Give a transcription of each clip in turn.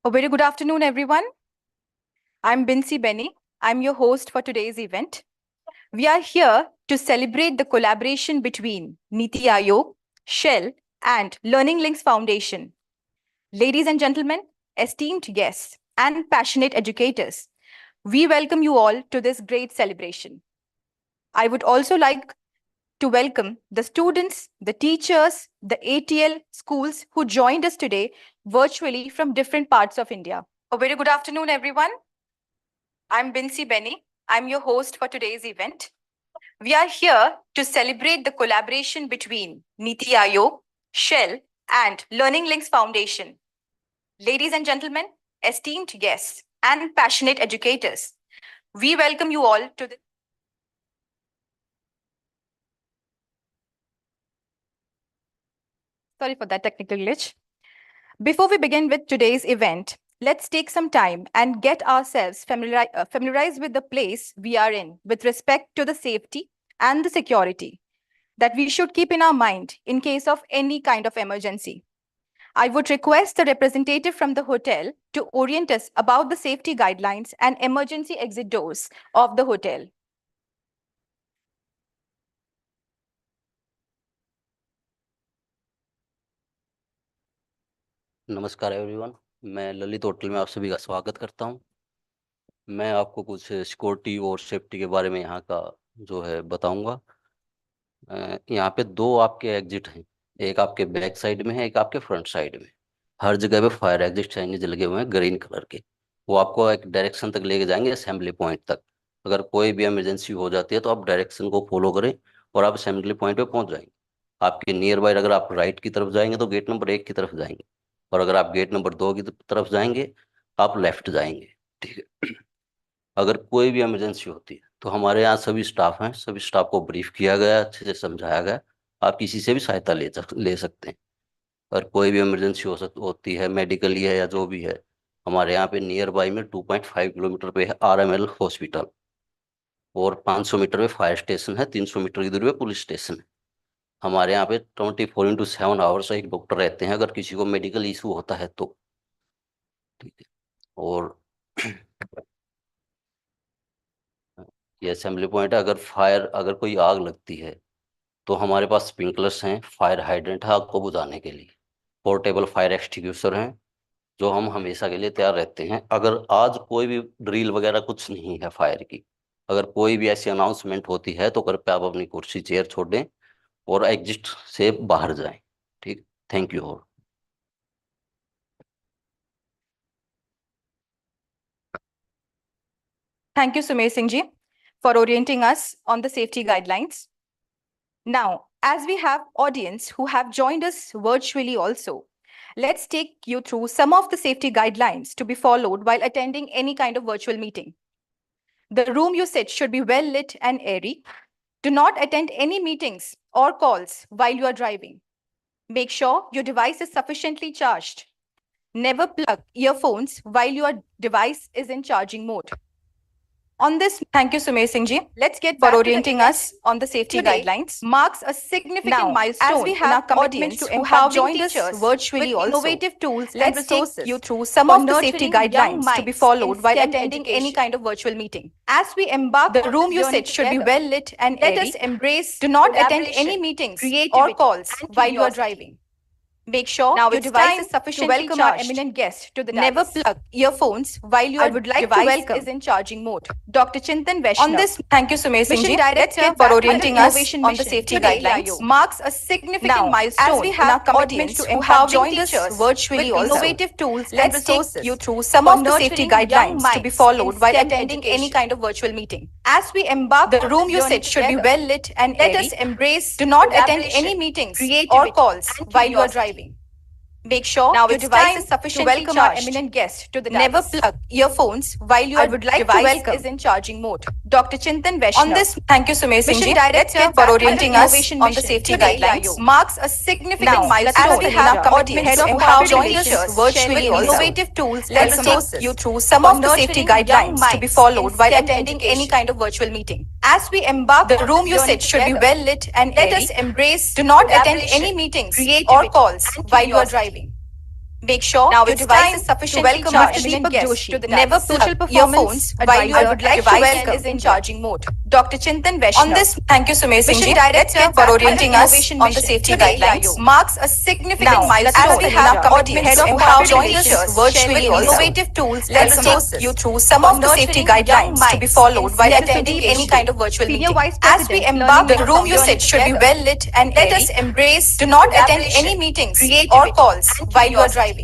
A very good afternoon, everyone. I'm Bincy Benny. I'm your host for today's event. We are here to celebrate the collaboration between NITI Aayog, Shell, and Learning Links Foundation. Ladies and gentlemen, esteemed guests, and passionate educators, we welcome you all to this great celebration. I would also like to welcome the students, the teachers, the ATL schools who joined us today virtually from different parts of India. A very good afternoon, everyone. I'm Bincy Benny. I'm your host for today's event. We are here to celebrate the collaboration between NITI Aayog, Shell, and Learning Links Foundation. Ladies and gentlemen, esteemed guests, and passionate educators, we welcome you all to the Sorry for that technical glitch. Before we begin with today's event, let's take some time and get ourselves familiarized with the place we are in with respect to the safety and the security that we should keep in our mind in case of any kind of emergency. I would request the representative from the hotel to orient us about the safety guidelines and emergency exit doors of the hotel. नमस्कार everyone, मैं Lalit hotel में आप सभी का स्वागत करता हूं। मैं आपको कुछ सिक्योरिटी और सेफ्टी के बारे में यहाँ का जो है बताऊंगा। यहाँ पे दो आपके एग्जिट हैं, एक आपके बैक साइड में है, एक आपके फ्रंट साइड में। हर जगह पे फायर एग्जिट साइनेज लगे हुए हैं ग्रीन कलर के। वो आपको एक डायरेक्शन तक लेके जाएंगे, असेंबली पॉइंट तक। अगर कोई भी इमरजेंसी हो जाती है तो आप डायरेक्शन को फॉलो करें और आप असेंबली पॉइंट पे पहुंच जाएंगे। आपके नियर बाय अगर आप राइट की तरफ जाएंगे तो गेट नंबर 1 की तरफ जाएंगे, और अगर आप गेट नंबर 2 की तरफ जाएंगे आप लेफ्ट जाएंगे। ठीक है। अगर कोई भी इमरजेंसी होती है तो हमारे यहाँ सभी स्टाफ हैं, सभी स्टाफ को ब्रीफ किया गया, अच्छे से समझाया गया। आप किसी से भी सहायता ले सकते हैं। अगर कोई भी इमरजेंसी होती है, मेडिकली है या जो भी है, हमारे यहाँ पे नियर बाई में 2.5 किलोमीटर पे है RML हॉस्पिटल, और 500 मीटर पे फायर स्टेशन है, 300 मीटर की दूरी पे पुलिस स्टेशन है। हमारे यहाँ पे 24/7 आवर्स एक डॉक्टर रहते हैं अगर किसी को मेडिकल इशू होता है तो। ठीक है। और ये असेंबली पॉइंट है। अगर कोई आग लगती है तो हमारे पास स्प्रिंकलर्स हैं, फायर हाइड्रेंट है आग को बुझाने के लिए, पोर्टेबल फायर एक्सटिंग्विशर हैं जो हम हमेशा के लिए तैयार रहते हैं। अगर आज कोई भी ड्रिल वगैरह कुछ नहीं है फायर की, अगर कोई भी ऐसी अनाउंसमेंट होती है तो कृपया आप अपनी कुर्सी चेयर छोड़ दें और एग्जिट से बाहर जाएं। ठीक, thank you all. Thank you, Sumer Singh ji, for orienting us on the safety guidelines. Now, as we have audience who have joined us virtually also, let's take you through some of the safety guidelines to be followed while attending any kind of virtual meeting. The room you sit should be well lit and airy. Do not attend any meetings or calls while you are driving. Make sure your device is sufficiently charged. Never plug earphones while your device is in charging mode. On this, thank you, Sumer Singh ji. Let's get for orienting us on the safety guidelines. Marks a significant milestone as we have in our commitment to have joined us virtually also. Innovative tools, let's take you through some of the safety guidelines to be followed while attending any kind of virtual meeting. As we embark, the room you sit should be well lit and airy. Let us embrace. Do not attend any meetings or calls while you are driving. Make sure now your device is sufficiently welcome charged. Our eminent guest to the Never plug earphones while your device is in charging mode. Dr. Chintan Vaishnav. On this, thank you, Sumer Singh ji, Director for orienting us on the safety guidelines. Marks a significant milestone as we have in our commitment to have joined us virtually also. Innovative tools, let's take you through some of the safety guidelines to be followed while attending any kind of virtual meeting. As we embark, the room you sit should be well lit and airy. Let us embrace. Do not attend any meetings or calls while you are driving. Make sure now your device is sufficiently charged. Our eminent guest to the Never plug earphones while your device is in charging mode. Dr. Chintan Vaishnav. On this, thank you, Sumer Singh ji, Director for orienting us on the safety guidelines. Marks a significant milestone as we have commitment to have joined us virtually also. Innovative tools, let's take you through some of the safety guidelines to be followed while attending any kind of virtual meeting. As we embark, the room you sit should be well lit and airy. Let us embrace. Do not attend any meetings or calls while you are driving. Make sure now your device is sufficiently charged. Welcome Mr. Deepak Joshi, never social earphones while your device is in charging mode. Dr. Chintan Vaishnav. On this, thank you Sumer Singh ji, Director for orienting us on the safety guidelines. Marks a significant milestone. As we have our audience who have joined us virtually, innovative tools. Let's take you through some of the safety guidelines to be followed while attending any kind of virtual meeting. As we embark, the room usage should be well lit and let us embrace. Do not attend any meetings or calls while you are driving.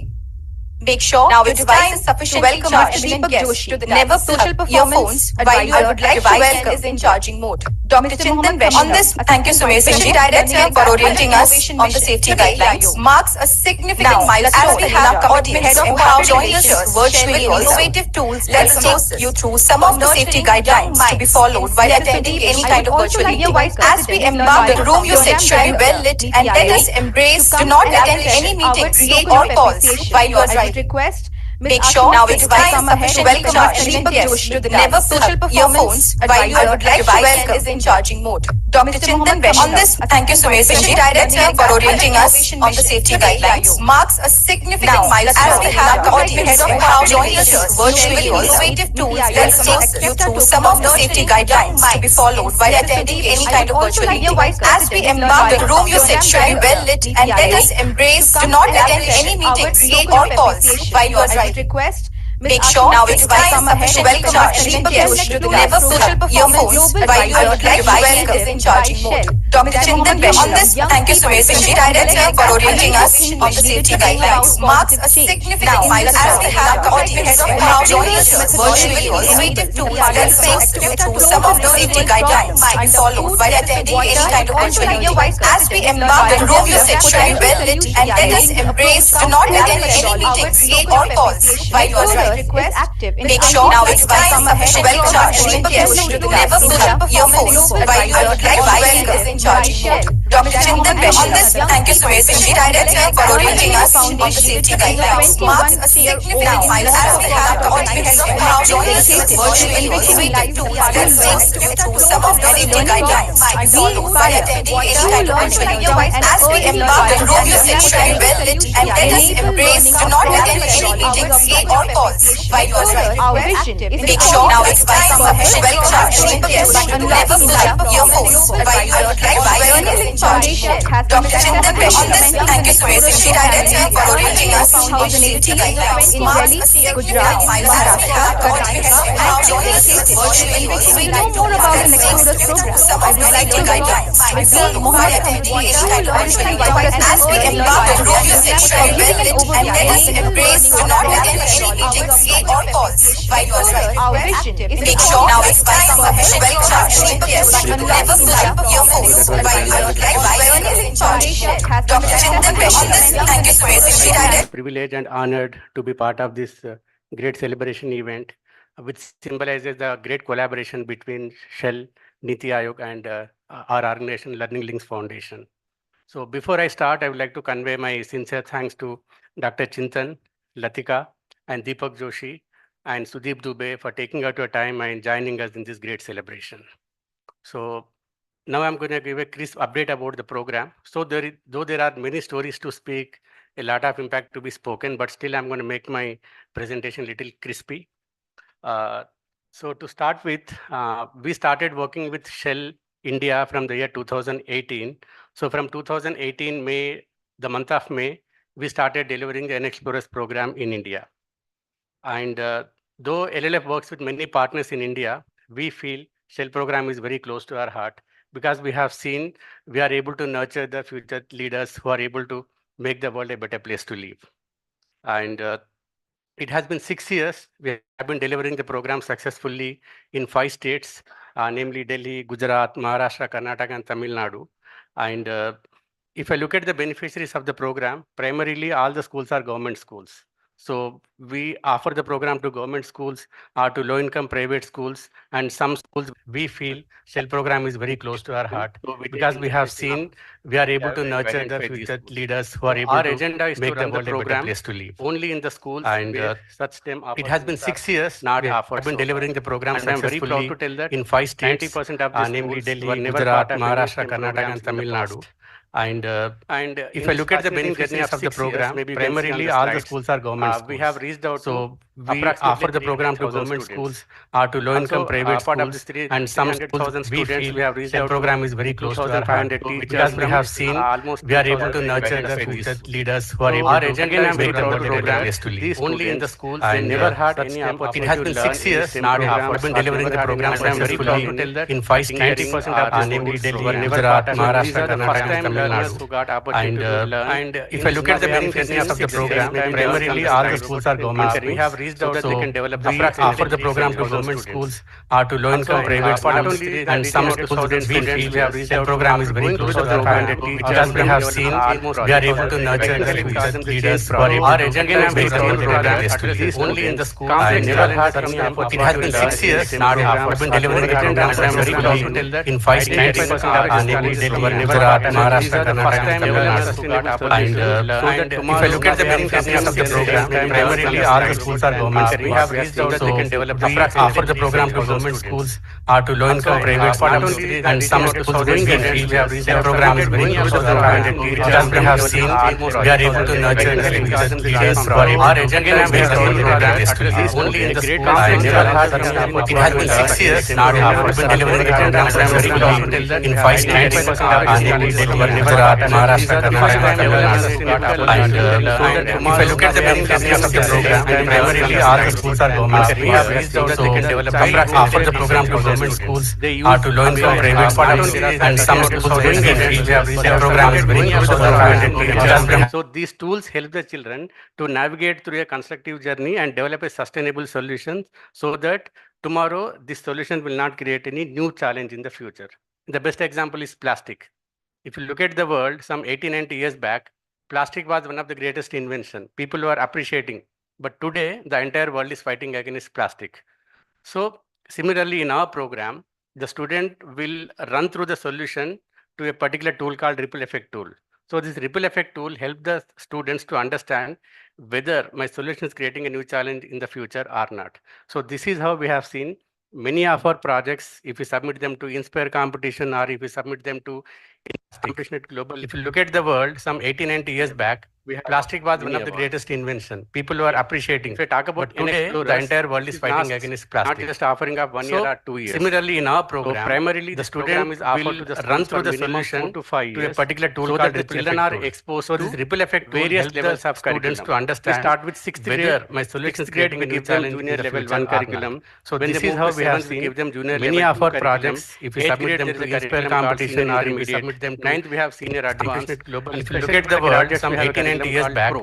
Make sure now your device is sufficiently charged. Welcome Mr. Deepak Joshi, never social earphones while your device is in charging mode. Dr. Chintan Vaishnav. On this, thank you Sumer Singh ji, Director for orienting us on the safety guidelines. Marks a significant milestone. As we have our audience who have joined us virtually, innovative tools. Let's take you through some of the safety guidelines to be followed while attending any kind of virtual meeting. As we embark, the room usage should be well lit and let us embrace. Do not attend any meetings or calls while you are driving. Request. Make sure now your device is sufficiently charged. Deepak Joshi, never social earphones while your device is in charging mode. Dr. Chintan Vaishnav. On this, thank you Sumer Singh ji, Director for orienting us on the safety guidelines. Marks a significant milestone. As we have our audience who have joined us virtually, innovative tools. Let's take you through some of the safety guidelines to be followed while attending any kind of virtual meeting. As we embark, the room usage should be well lit and let us embrace. Do not attend any meetings or calls while you are driving. Request. Make sure now your device is sufficiently charged. Deepak Joshi, never social earphones while your device is in charging mode. Dr. Chintan Vaishnav. On this, thank you Sumer Singh ji, Director for orienting us on the safety guidelines. Marks a significant milestone. As we have our audience who have joined us virtually, innovative tools. Let's take you through some of the safety guidelines to be followed while attending any kind of virtual meeting. As we embark, the room usage should be well lit and let us embrace. Do not attend any meetings or calls while you are driving. Request active. Make sure now your device is well charged. Deepak Joshi, never social earphones while your device is in charging mode. Dr. Chintan Vaishnav. On this, thank you Sumer Singh ji, Director for orienting us on the safety guidelines. Marks a significant milestone. As we have our audience who have joined us virtually, innovative tools. Let's take you through some of the safety guidelines to be followed while attending any kind of virtual meeting. As we embark, the room usage should be well lit and let us embrace. Do not attend any meetings or calls while you are driving. Our vision is make sure now your device is well charged. Deepak Joshi, never social earphones while your device is in charge. Dr. Chintan Vaishnav. On this, thank you Sumer Singh ji, Director for orienting us on the safety guidelines. Marks a significant milestone. How join us virtually. We know more about the NXplorers Programme. Some of the safety guidelines to be followed while attending any kind of virtual meeting. As we embark, the room usage should be well lit and let us embrace. Do not attend any meetings or calls while you are driving. Our vision is make sure now your device is well charged. Deepak Joshi, never social earphones while your device is in charge. Dr. Chintan Vaishnav. On this, thank you Sumer Singh ji, Director. Privileged and honored to be part of this great celebration event, which symbolizes the great collaboration between Shell, NITI Aayog, and our organization, Learning Links Foundation. So before I start, I would like to convey my sincere thanks to Dr. Chintan, Latika, and Deepak Joshi, and Sudeep Dubey for taking out your time and joining us in this great celebration. So now I'm going to give a crisp update about the program. So though there are many stories to speak, a lot of impact to be spoken, but still I'm going to make my presentation a little crispy. So to start with, we started working with Shell India from the year 2018. So from 2018 May, the month of May, we started delivering the NXplorers program in India. And though LLF works with many partners in India, we feel Shell program is very close to our heart because we have seen we are able to nurture the future leaders who are able to make the world a better place to live. And it has been 6 years. We have been delivering the program successfully in 5 states, namely Delhi, Gujarat, Maharashtra, Karnataka, and Tamil Nadu. And if I look at the beneficiaries of the program, primarily all the schools are government schools. So we offer the program to government schools, to low-income private schools, and some schools. We feel Shell program is very close to our heart because we have seen we are able to nurture the future leaders who are able to agenda is make the world a better place to live. Only in the schools, and such STEM. It has been 6 years. Not I've been delivering the program and I'm very proud to tell that in 5 states, 90% of the namely Delhi, Gujarat, Maharashtra, Karnataka, and Tamil Nadu. And if I look at the beneficiaries of the program, primarily all the schools are government schools. We have reached out so we offer the program to government schools or to low-income private schools, and some schools we feel the program is very close to our heart because we have seen we are able to nurture the future leaders who are able to make them the program to lead. Only in the schools they never had any opportunity. It has been 6 years now. I've been delivering the program successfully in 5 states, namely Delhi, Gujarat, Maharashtra, Karnataka, Tamil Nadu. And if I look at the beneficiaries of the program, primarily all the schools are government schools. We have reached out so they can develop we offer the program to government schools or to low-income private schools, and some schools we feel the program is very close to our heart because we have seen we are able to nurture the future leaders who are able to make the program only in the school. I never had any opportunity. It has been 6 years now. I've been delivering the program successfully in 5 states, namely Delhi, Gujarat, Maharashtra, Karnataka, Tamil Nadu. And if I look at the beneficiaries of the program, primarily all the schools are government schools. We have reached out so they can develop we offer the program to government schools or to low-income private schools, and some schools we feel the program is very close to our heart because we have seen we are able to nurture the future leaders who are able to make the program only in the school. I never had any opportunity. It has been 6 years now. I've been delivering the program successfully in 5 states, namely Delhi, Gujarat, Maharashtra, Karnataka, Tamil Nadu. And if I look at the beneficiaries of the program, primarily all the schools are government schools. We have reached out so they can develop we offer the program to government schools or to low-income private schools, and some schools we feel the program is very close to our heart. So these tools help the children to navigate through a constructive journey and develop a sustainable solution so that tomorrow this solution will not create any new challenge in the future. The best example is plastic. If you look at the world, some 80-90 years back, plastic was one of the greatest inventions. People were appreciating. But today, the entire world is fighting against plastic. So similarly, in our program, the student will run through the solution to a particular tool called ripple effect tool. So this ripple effect tool helps the students to understand whether my solution is creating a new challenge in the future or not. So this is how we have seen many of our projects, if we submit them to Inspire competition or if we submit them to competition at global. If you look at the world, some 80-90 years back, plastic was one of the greatest inventions. People were appreciating. If I talk about today, the entire world is fighting against plastic. Not just offering up 1 year or 2 years. Similarly, in our program, primarily the student is offered to run through the solution to a particular tool so that the children are exposed to this ripple effect various levels of students to understand. We start with 6th grade. My solution is creating a new challenge junior level 1 curriculum. So this is how we have seen give them junior many of our projects. If we submit them to Inspire competition or if we submit them to 9th, we have senior advanced global. If you look at the world, some 80-90 years back,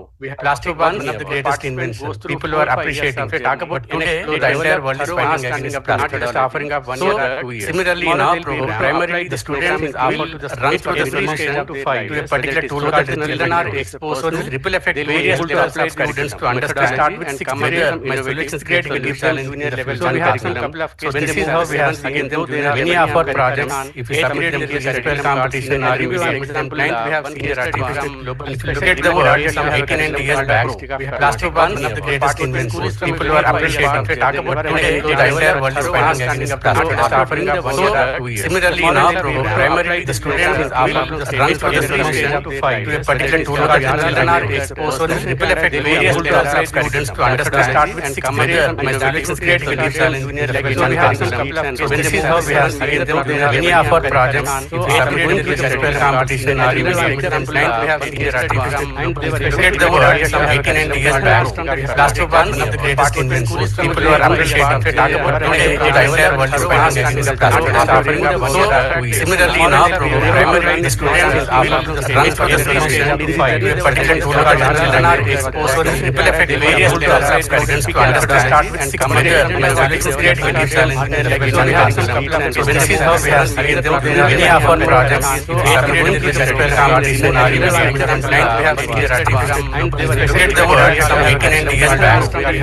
plastic was one of the greatest inventions. People were appreciating. If we talk about today, the entire world is fighting against plastic. Just offering up 1 year or 2 years. Similarly, in our program, primarily the students is offered to run through the solution to a particular tool so that the children are exposed to this ripple effect various levels of students to understand. Start with 6th grade. My solution is creating a new challenge junior level 1 curriculum. So this is how we have seen many of our projects. If we submit them to Inspire competition or if we submit them to 9th, we have senior advanced global. If you look at the world, some 80-90 years back, plastic was one of the greatest inventions. People were appreciating. If we talk about today, the entire world is fighting against plastic. Just offering up 1 year or 2 years. Similarly, in our program, primarily the students is offered to run through the solution to a particular tool that the children are exposed to this ripple effect various levels of students to understand. Start with 6th grade. My solution is creating a new challenge junior level 1 curriculum. So this is how we have seen many of our projects. If we submit them to Inspire competition or if we submit them to 9th, we have senior advanced. Look at the world, some 80-90 years back, plastic was one of the greatest inventions. People were appreciating. If we talk about today, the entire world is fighting against plastic. Just offering up 1 year or 2 years. Similarly, in our program, primarily the students is offered to run through the solution to a particular tool that the children are exposed to this ripple effect various levels of students to understand. Start with 6th grade. My solution is creating a new challenge junior level 1 curriculum. So this is how we have seen many of our projects. If we submit them to Inspire competition or if we submit them to 9th, we have senior advanced. Look at the world, some 80-90 years back,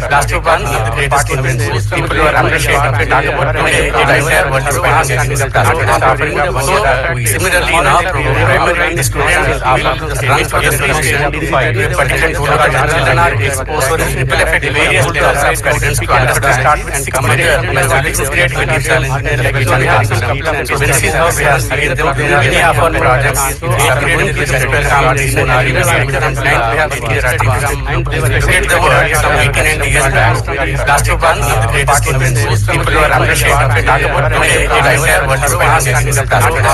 plastic was one of the greatest inventions. People were appreciating. If we talk about today, the entire world is fighting against plastic. Just offering up 1 year or 2 years. Similarly, in our program, primarily the students is offered to run through the solution to a particular tool that the children are exposed to this ripple effect various levels of students to understand. Start with 6th grade. My solution is creating a new challenge junior level 1 curriculum. So this is how we have seen many many of our projects upgrade in the sector competition are in we have and they were create the world some 18 and years back. Last one is the greatest invention. People who are appreciated of talk about today, the entire world is financing the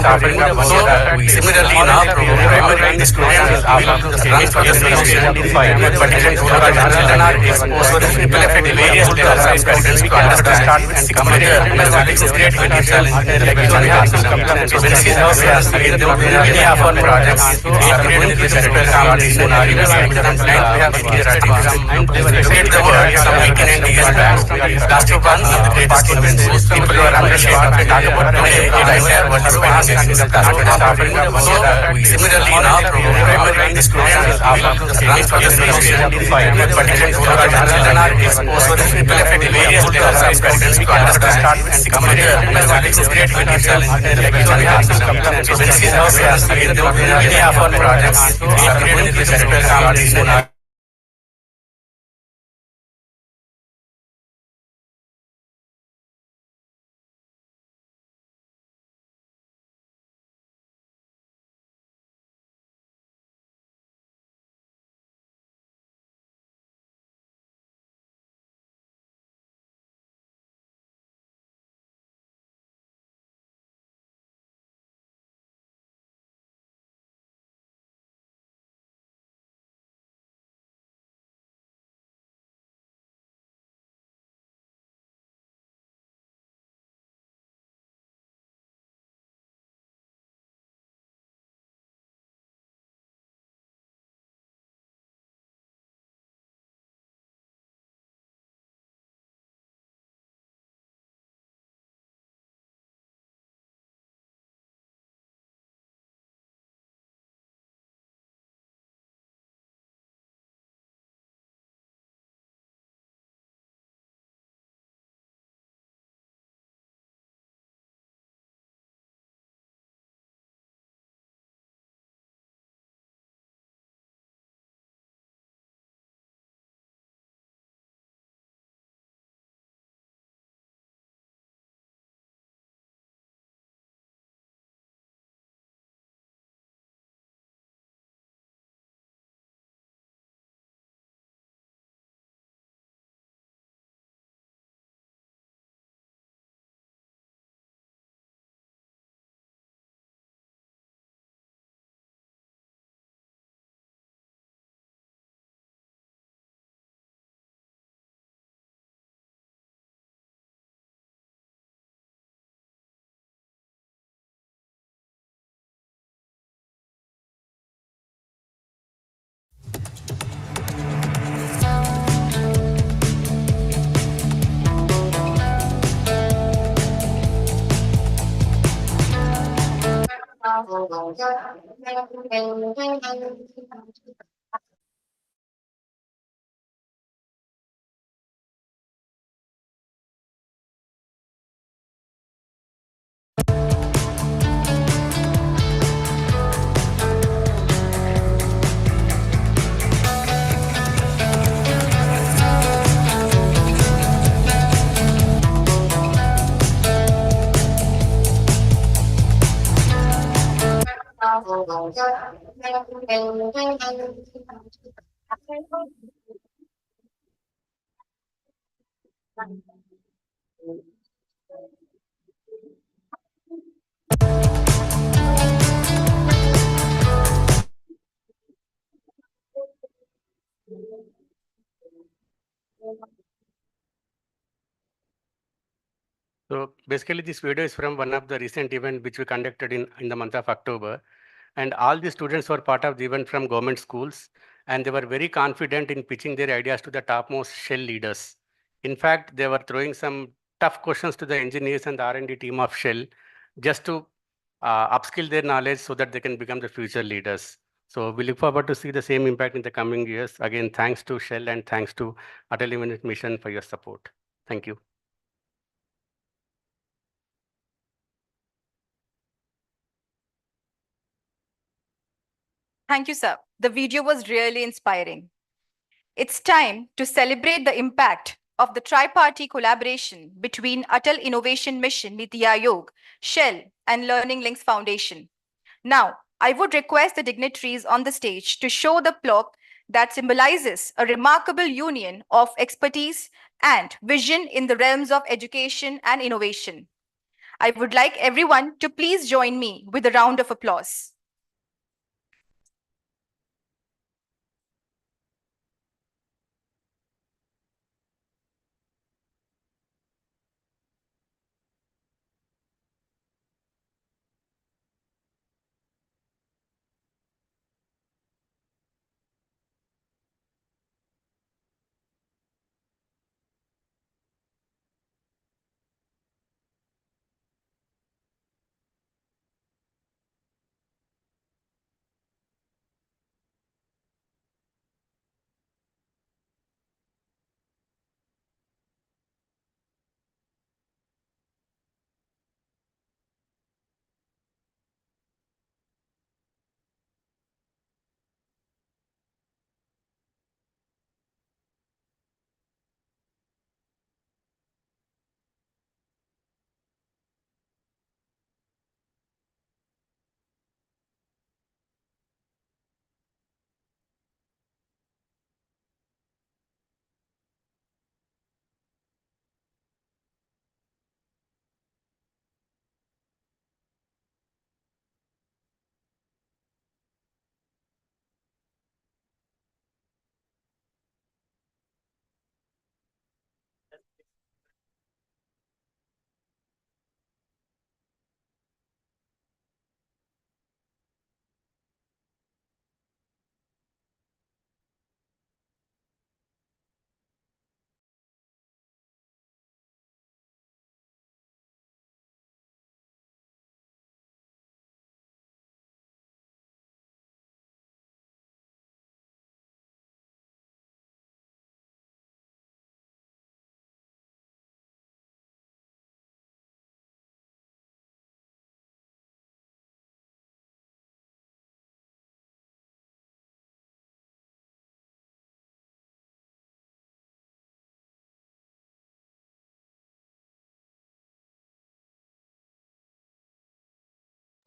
offering. So similarly in our program, primary the student is runs for the solution, but children are exposed to the ripple effect various levels of students to understand and compare mathematics is great when you challenge so when we have many of our projects upgrade in the sector competition are in we have and they were create the world some 18 and years back. Last one is the greatest invention. People who are appreciated of talk about today, the entire world is financing the offering. So similarly in our program, primary the student is runs for the solution, but children are exposed to the ripple effect various levels of students to understand and compare mathematics is great when you challenge so when we have many of our projects upgrade in the sector competition are So basically this video is from one of the recent event which we conducted in the month of October. And all the students were part of the event from government schools, and they were very confident in pitching their ideas to the topmost Shell leaders. In fact, they were throwing some tough questions to the engineers and the R&D team of Shell just to upskill their knowledge so that they can become the future leaders. So we look forward to see the same impact in the coming years. Again, thanks to Shell and thanks to ATL Innovation Mission for your support. Thank you. Thank you, sir. The video was really inspiring. It's time to celebrate the impact of the tri-party collaboration between ATL Innovation Mission, NITI Aayog, Shell, and Learning Links Foundation. Now, I would request the dignitaries on the stage to show the plaque that symbolizes a remarkable union of expertise and vision in the realms of education and innovation. I would like everyone to please join me with a round of applause.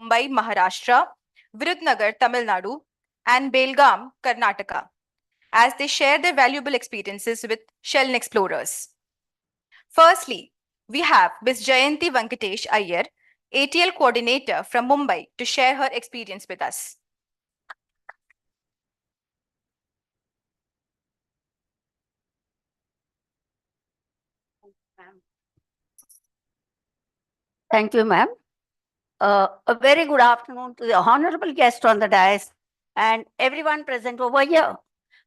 Mumbai, Maharashtra, Virudnagar, Tamil Nadu, and Belgaum, Karnataka, as they share their valuable experiences with Shell NXplorers. Firstly, we have Ms. Jayanti Venkatesh Iyer, ATL coordinator from Mumbai, to share her experience with us. Thank you, ma'am. A very good afternoon to the honorable guest on the dais and everyone present over here.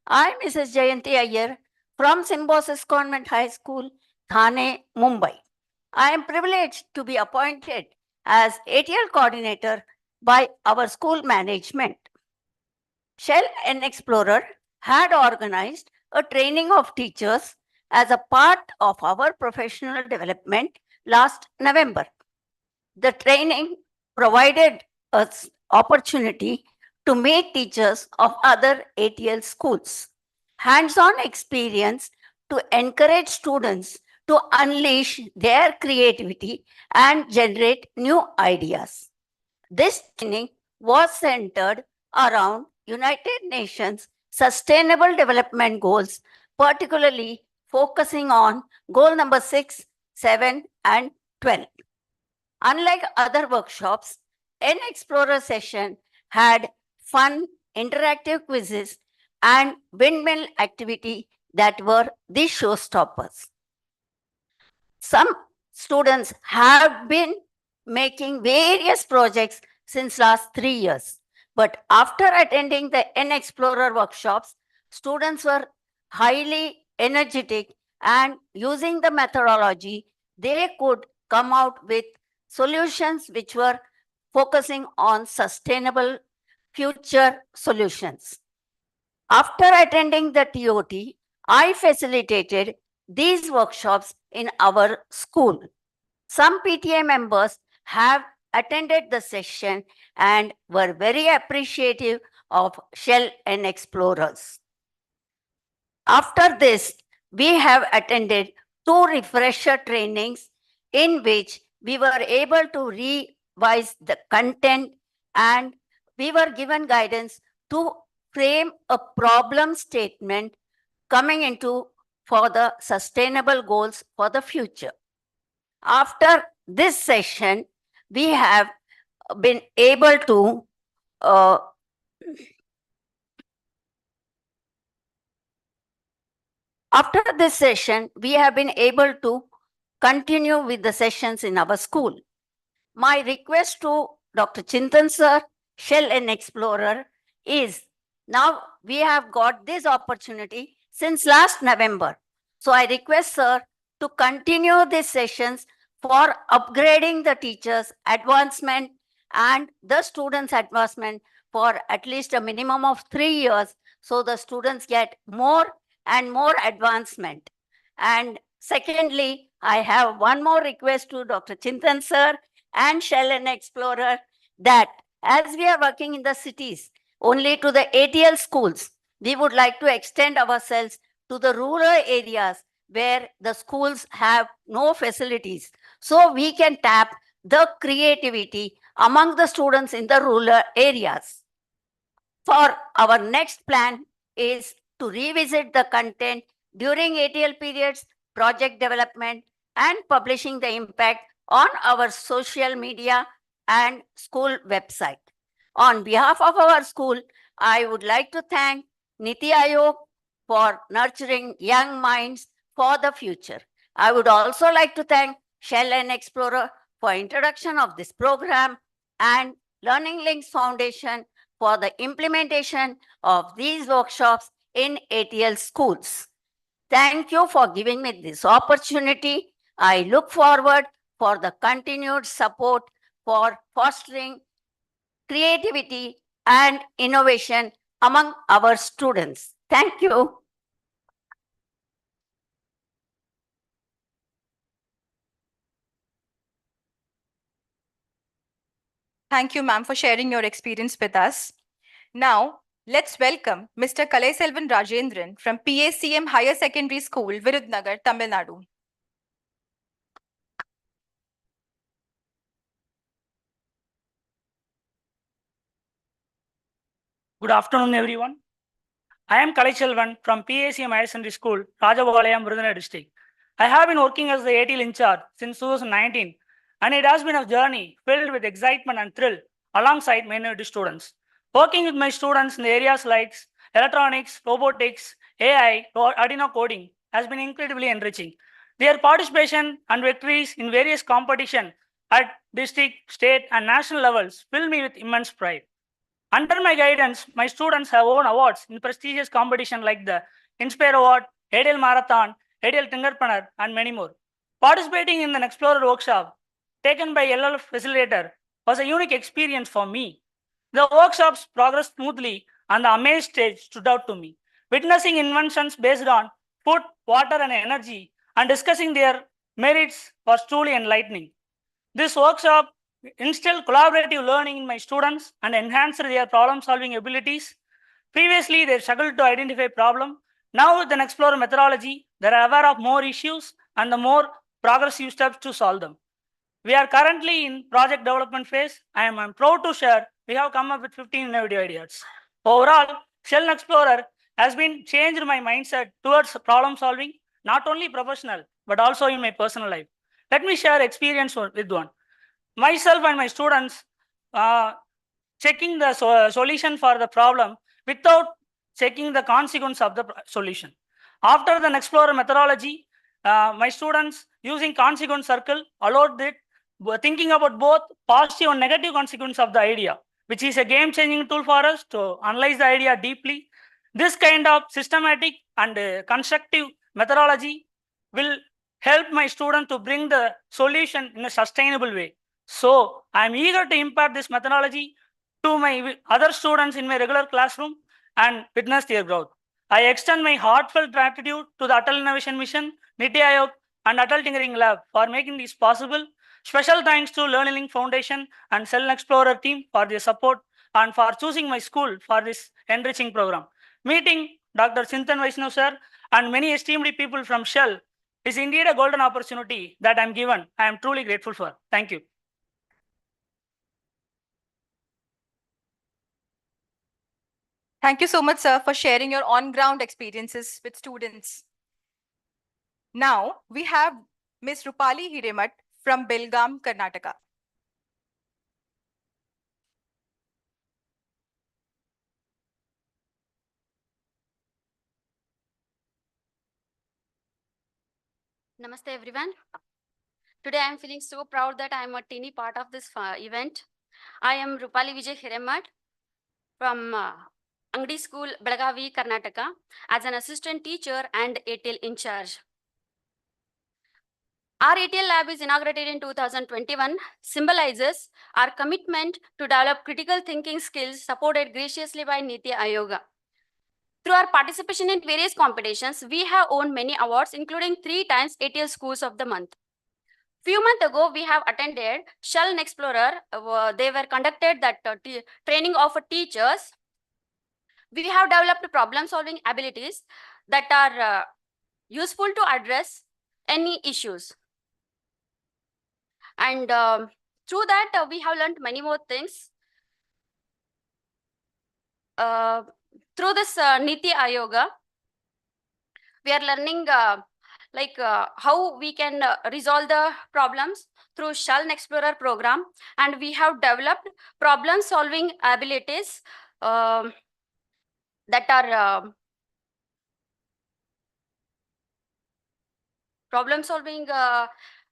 I'm Mrs. Jayanti Iyer from Symbiosis Convent High School, Thane, Mumbai. I am privileged to be appointed as ATL coordinator by our school management. Shell NXplorer had organized a training of teachers as a part of our professional development last November. The training provided us opportunity to meet teachers of other ATL schools. Hands-on experience to encourage students to unleash their creativity and generate new ideas. This training was centered around United Nations Sustainable Development Goals, particularly focusing on goal number 6, 7, and 12. Unlike other workshops, NXplorer session had fun, interactive quizzes and windmill activity that were the showstoppers. Some students have been making various projects since last 3 years. But after attending the NXplorer workshops, students were highly energetic and using the methodology, they could come out with solutions which were focusing on sustainable future solutions. After attending the TOT, I facilitated these workshops in our school. Some PTA members have attended the session and were very appreciative of Shell NXplorers. After this, we have attended 2 refresher trainings in which we were able to revise the content and we were given guidance to frame a problem statement coming into for the sustainable goals for the future. After this session, we have been able to after this session, we have been able to continue with the sessions in our school. My request to Dr. Chintan sir, Shell and Explorer is, now we have got this opportunity since last November. So I request sir to continue these sessions for upgrading the teachers' advancement and the students' advancement for at least a minimum of 3 years, so the students get more and more advancement. And secondly, I have one more request to Dr. Chintan sir and Shell and Explorer, that as we are working in the cities only to the ATL schools, we would like to extend ourselves to the rural areas where the schools have no facilities, so we can tap the creativity among the students in the rural areas. For our next plan is to revisit the content during ATL periods, project development, and publishing the impact on our social media and school website. On behalf of our school, I would like to thank NITI Aayog for nurturing young minds for the future. I would also like to thank Shell and Explorer for introduction of this program, and Learning Links Foundation for the implementation of these workshops in ATL schools. Thank you for giving me this opportunity. I look forward for the continued support for fostering creativity and innovation among our students. Thank you. Thank you, ma'am, for sharing your experience with us. Now, let's welcome Mr. Kalaiselvan Rajendran from PACM Higher Secondary School, Virudnagar, Tamil Nadu. Good afternoon, everyone. I am Kalaiselvan from PACM Higher Secondary School, Rajavalayam, Virudhunagar district. I have been working as the ATL in charge since 2019, and it has been a journey filled with excitement and thrill alongside minority students. Working with my students in the areas like electronics, robotics, AI, or Arduino coding has been incredibly enriching. Their participation and victories in various competitions at district, state, and national levels fill me with immense pride. Under my guidance, my students have won awards in prestigious competitions like the Inspire Award, ATL Marathon, ATL Tinkerpreneur, and many more. Participating in the NXplorers workshop taken by LL Facilitator was a unique experience for me. The workshops progressed smoothly and the amazed stage stood out to me. Witnessing inventions based on food, water, and energy and discussing their merits was truly enlightening. This workshop instilled collaborative learning in my students and enhanced their problem-solving abilities. Previously, they struggled to identify problem. Now, with an Explorer methodology, they are aware of more issues and the more progressive steps to solve them. We are currently in project development phase. I am proud to share we have come up with 15 innovative ideas. Overall, Shell and Explorer has been changed my mindset towards problem solving, not only professional, but also in my personal life. Let me share experience with one. Myself and my students checking the solution for the problem without checking the consequence of the solution. After the Explorer methodology, my students using consequence circle allowed it thinking about both positive and negative consequence of the idea, which is a game-changing tool for us to analyze the idea deeply. This kind of systematic and constructive methodology will help my student to bring the solution in a sustainable way. So I am eager to impart this methodology to my other students in my regular classroom and witness their growth. I extend my heartfelt gratitude to the ATL Innovation Mission, NITI Aayog, and ATL Tinkering Lab for making this possible. Special thanks to Learning Link Foundation and Shell and Explorer team for their support and for choosing my school for this enriching program. Meeting Dr. Chintan Vaishnav sir and many esteemed people from Shell is indeed a golden opportunity that I am given. I am truly grateful for. Thank you. Thank you so much, sir, for sharing your on-ground experiences with students. Now, we have Ms. Rupali Hiremat from Belgaum, Karnataka. Namaste everyone. Today I am feeling so proud that I am a teeny part of this event. I am Rupali Vijay Hiremat from Angdi School, Belagavi, Karnataka, as an assistant teacher and ATL in charge. Our ATL lab is inaugurated in 2021, symbolizes our commitment to develop critical thinking skills supported graciously by NITI Aayog. Through our participation in various competitions, we have won many awards, including 3 times ATL Schools of the Month. Few months ago, we have attended Shell NXplorer. They were conducted that training of teachers. We have developed problem-solving abilities that are useful to address any issues. And through that, we have learned many more things. Through this NITI Aayog, we are learning how we can resolve the problems through Shell NXplorer program, and we have developed problem-solving abilities that are problem-solving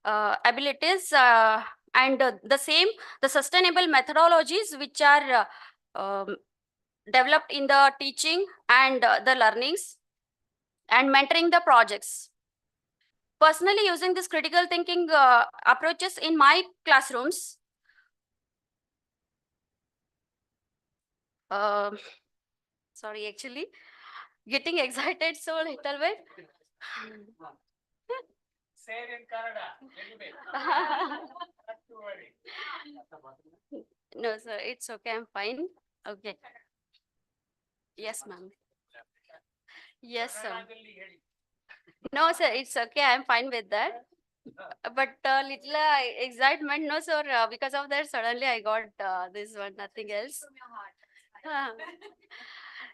abilities and the sustainable methodologies which are developed in the teaching and the learnings and mentoring the projects. Personally, using this critical thinking approaches in my classrooms, sorry, actually, getting excited so little bit. Say it in Kannada, little bit. Not to worry. No, sir, it's okay, I'm fine. Okay. Yes, ma'am. Yes, sir. No, sir, it's okay, I'm fine with that. But little excitement, no, sir, because of that, suddenly I got this one, nothing else.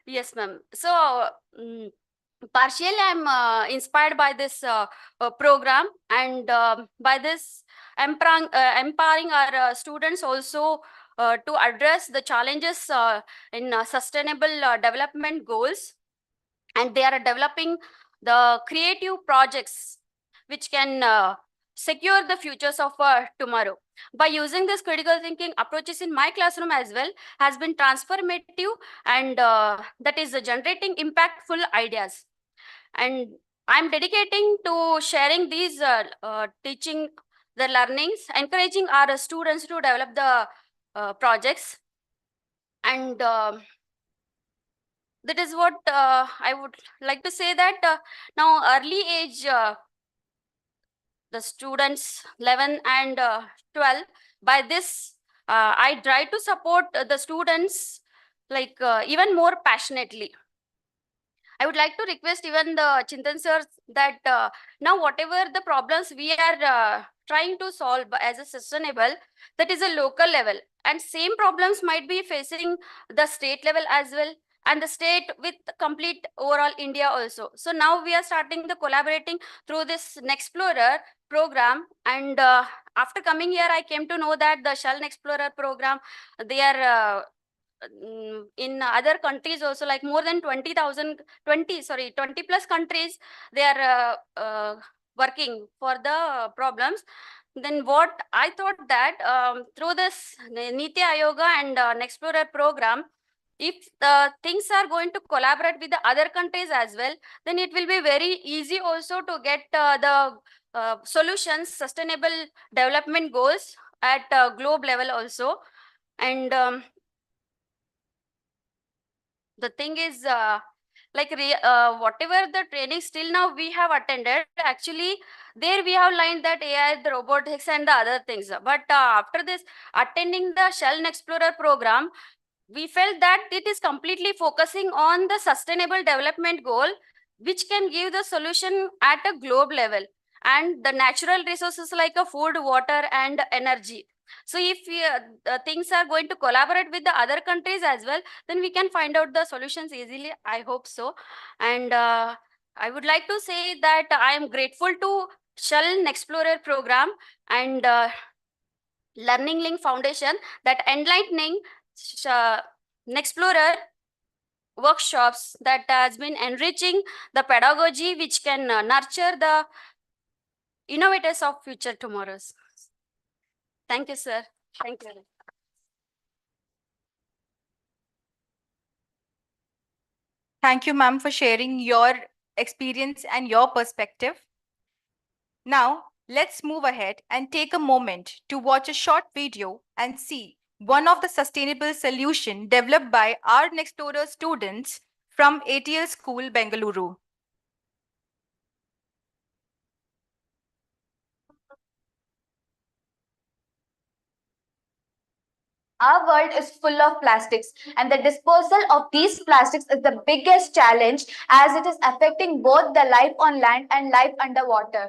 Yes, ma'am. So, partially I'm inspired by this program, and by this empowering our students also to address the challenges in sustainable development goals, and they are developing the creative projects which can secure the futures of tomorrow. By using this critical thinking approaches in my classroom as well has been transformative, and that is generating impactful ideas. And I'm dedicating to sharing these teaching the learnings, encouraging our students to develop the projects. And that is what I would like to say, that now early age, the students 11 and 12, by this I try to support the students even more passionately. I would like to request even the Chintan sir that now whatever the problems we are trying to solve as a sustainable, that is a local level, and same problems might be facing the state level as well, and the state with complete overall India also. So now we are starting the collaborating through this NXplorer program, and after coming here, I came to know that the Shell NXplorer program, they are in other countries also, like more than 20 plus countries, they are working for the problems. Then what I thought that through this NITI Aayog and NXplorer program, if the things are going to collaborate with the other countries as well, then it will be very easy also to get the solutions, sustainable development goals at globe level also. And the thing is, whatever the training still now we have attended, actually there we have learned that AI, the robotics and the other things. But after this attending the Shell NXplorer program, we felt that it is completely focusing on the sustainable development goal, which can give the solution at a globe level, and the natural resources like a food, water and energy. So if things are going to collaborate with the other countries as well, then we can find out the solutions easily. I hope so. And I would like to say that I am grateful to Shell NXplorer program and Learning Link Foundation that enlightening NXplorer workshops that has been enriching the pedagogy which can nurture the innovators of future tomorrows. Thank you, sir. Thank you. Thank you, ma'am, for sharing your experience and your perspective. Now, let's move ahead and take a moment to watch a short video and see one of the sustainable solution developed by our NXplorer students from ATL School, Bengaluru. Our world is full of plastics, and the disposal of these plastics is the biggest challenge as it is affecting both the life on land and life underwater.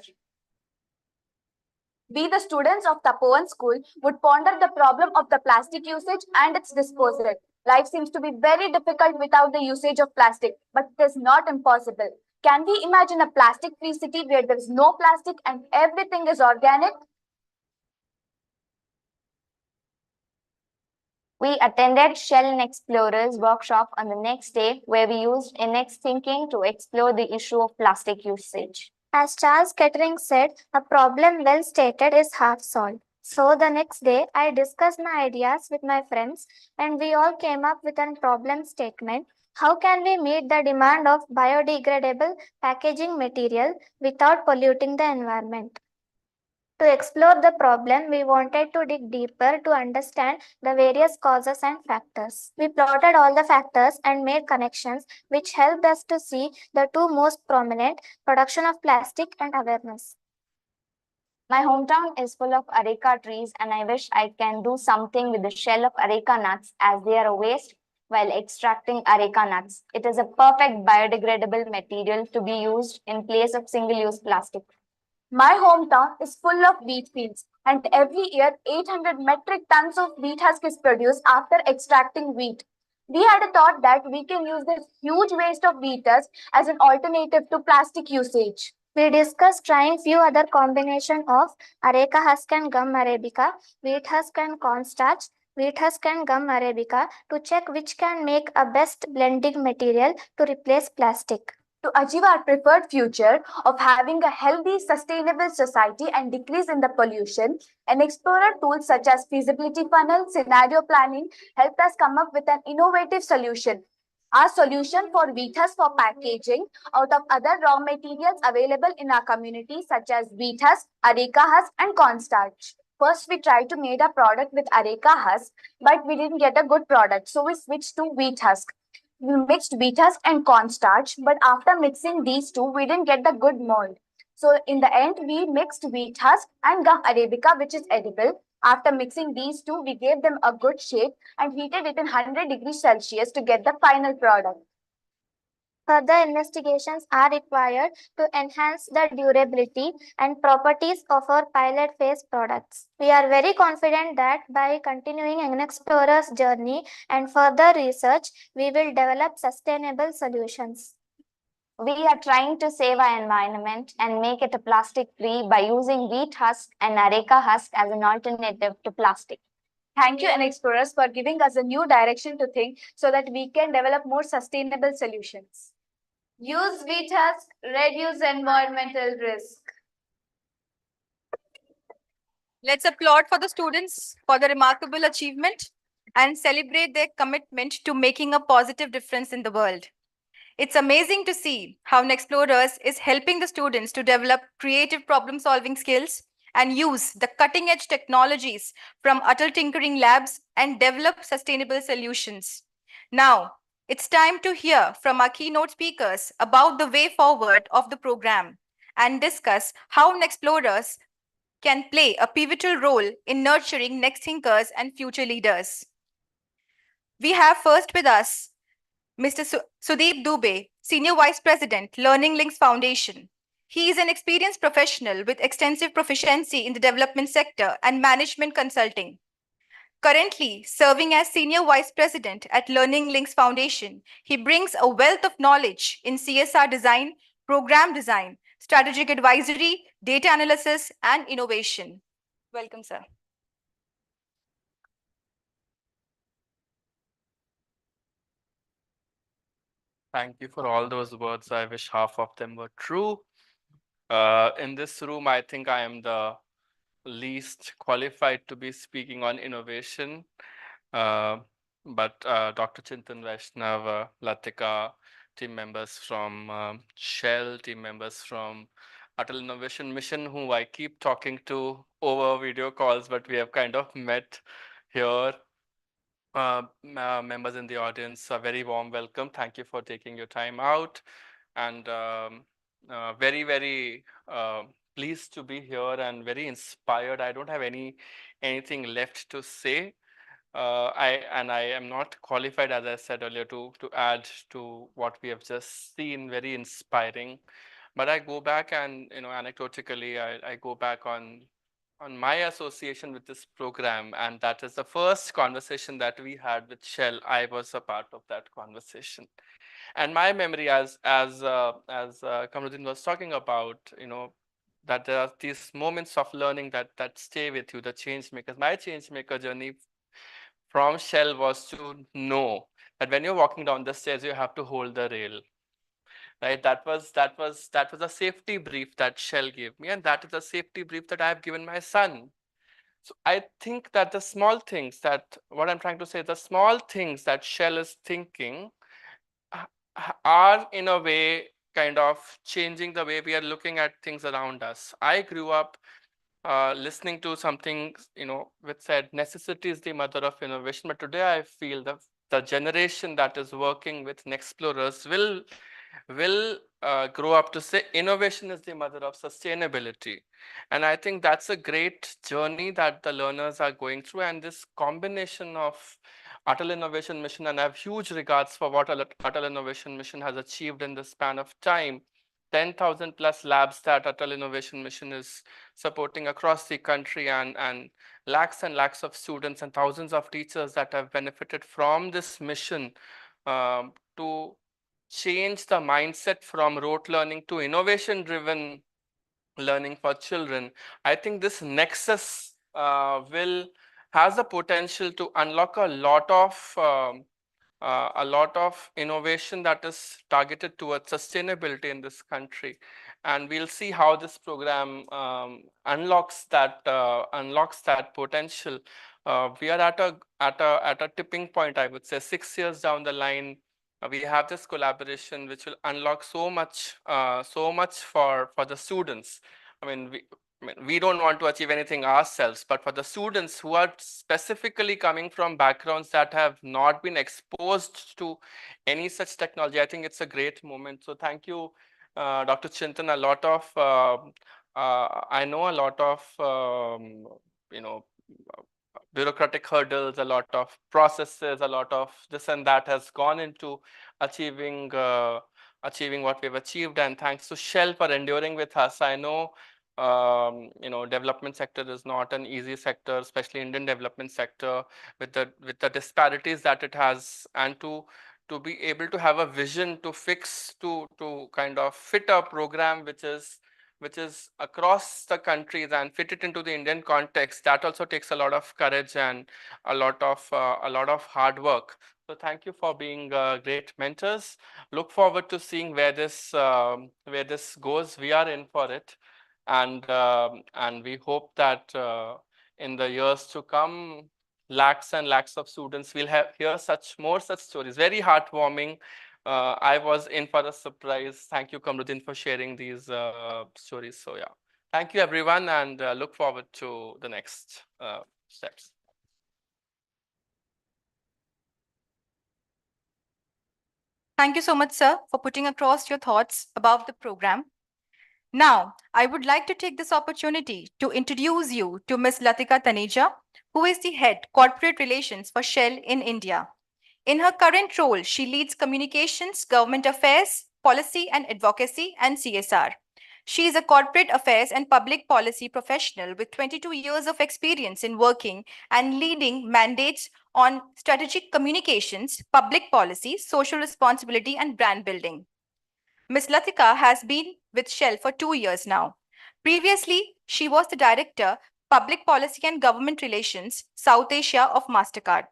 We, the students of Tapovan School, would ponder the problem of the plastic usage and its disposal. Life seems to be very difficult without the usage of plastic, but it is not impossible. Can we imagine a plastic-free city where there is no plastic and everything is organic? We attended Shell NXplorers workshop on the next day where we used NX thinking to explore the issue of plastic usage. As Charles Kettering said, a problem well stated is half solved. So the next day, I discussed my ideas with my friends and we all came up with a problem statement. How can we meet the demand of biodegradable packaging material without polluting the environment? To explore the problem, we wanted to dig deeper to understand the various causes and factors. We plotted all the factors and made connections which helped us to see the two most prominent: production of plastic and awareness. My hometown is full of areca trees and I wish I can do something with the shell of areca nuts as they are a waste while extracting areca nuts. It is a perfect biodegradable material to be used in place of single-use plastic. My hometown is full of wheat fields, and every year 800 metric tons of wheat husk is produced after extracting wheat. We had a thought that we can use this huge waste of wheat husk as an alternative to plastic usage. We discussed trying few other combination of areca husk and gum arabica, wheat husk and cornstarch, wheat husk and gum arabica to check which can make a best blending material to replace plastic. To achieve our preferred future of having a healthy, sustainable society and decrease in the pollution, NXplorer tools such as feasibility funnel, scenario planning helped us come up with an innovative solution. Our solution for wheat husk for packaging out of other raw materials available in our community such as wheat husk, areca husk and cornstarch. First, we tried to make a product with areca husk, but we didn't get a good product, so we switched to wheat husk. We mixed wheat husk and cornstarch, but after mixing these two, we didn't get the good mold. So in the end, we mixed wheat husk and gum arabica, which is edible. After mixing these two, we gave them a good shape and heated it in 100 degrees Celsius to get the final product. Further investigations are required to enhance the durability and properties of our pilot phase products. We are very confident that by continuing NXplorers' journey and further research, we will develop sustainable solutions. We are trying to save our environment and make it plastic-free by using wheat husk and areca husk as an alternative to plastic. Thank you, NXplorers, for giving us a new direction to think so that we can develop more sustainable solutions. Use wheat husk, reduce environmental risk. Let's applaud for the students for the remarkable achievement and celebrate their commitment to making a positive difference in the world. It's amazing to see how NXplorers is helping the students to develop creative problem-solving skills and use the cutting-edge technologies from ATL Tinkering Labs and develop sustainable solutions. Now, it's time to hear from our keynote speakers about the way forward of the program and discuss how NXplorers can play a pivotal role in nurturing next thinkers and future leaders. We have first with us Mr. Sudeep Dubey, Senior Vice President, Learning Links Foundation. He is an experienced professional with extensive proficiency in the development sector and management consulting. Currently serving as Senior Vice President at Learning Links Foundation, he brings a wealth of knowledge in CSR design, program design, strategic advisory, data analysis, and innovation. Welcome, sir. Thank you for all those words. I wish half of them were true. In this room, I think I am the least qualified to be speaking on innovation. But Dr. Chintan Vaishnav, Latika, team members from Shell, team members from ATL Innovation Mission, who I keep talking to over video calls, but we have kind of met here. Members in the audience, a very warm welcome. Thank you for taking your time out, and very, very pleased to be here and very inspired. I don't have anything left to say. I am not qualified, as I said earlier, to add to what we have just seen. Very inspiring. But I go back and, anecdotally, I go back on my association with this program, and that is the first conversation that we had with Shell. I was a part of that conversation, and my memory, as Kamruddin was talking about, that there are these moments of learning that stay with you, the change makers. My change maker journey from Shell was to know that when you're walking down the stairs, you have to hold the rail. Right, that was a safety brief that Shell gave me, and that is a safety brief that I have given my son. So I think that the small things that, what I'm trying to say, the small things that Shell is thinking are in a way kind of changing the way we are looking at things around us. I grew up listening to something, which said necessity is the mother of innovation. But today I feel the generation that is working with NXplorers will grow up to say innovation is the mother of sustainability. And I think that's a great journey that the learners are going through. And this combination of ATL Innovation Mission, and I have huge regards for what ATL Innovation Mission has achieved in the span of time. 10,000 plus labs that ATL Innovation Mission is supporting across the country, and lakhs of students and thousands of teachers that have benefited from this mission to change the mindset from rote learning to innovation-driven learning for children. I think this nexus has the potential to unlock a lot of innovation that is targeted towards sustainability in this country, and we'll see how this program unlocks that potential. We are at a tipping point, I would say. 6 years down the line, we have this collaboration which will unlock so much for the students. I mean, we don't want to achieve anything ourselves, but for the students who are specifically coming from backgrounds that have not been exposed to any such technology, I think it's a great moment. So thank you, Dr. Chintan. I know a lot of bureaucratic hurdles, a lot of processes, a lot of this and that has gone into achieving what we've achieved. And thanks to Shell for enduring with us. I know development sector is not an easy sector, especially Indian development sector, with the disparities that it has, and to be able to have a vision to kind of fit a program which is across the countries and fit it into the Indian context. That also takes a lot of courage and a lot of hard work. So thank you for being great mentors. Look forward to seeing where this goes. We are in for it, and we hope that in the years to come, lakhs and lakhs of students will hear more such stories. Very heartwarming. I was in for a surprise. Thank you, Kamruddin, for sharing these stories. So yeah, thank you everyone, and look forward to the next steps. Thank you so much, sir, for putting across your thoughts about the program. Now, I would like to take this opportunity to introduce you to Ms. Latika Taneja, who is the head corporate relations for Shell in India. In her current role, she leads communications, government affairs, policy and advocacy, and CSR. She is a corporate affairs and public policy professional with 22 years of experience in working and leading mandates on strategic communications, public policy, social responsibility, and brand building. Ms. Latika has been with Shell for 2 years now. Previously, she was the Director, Public Policy and Government Relations, South Asia of MasterCard.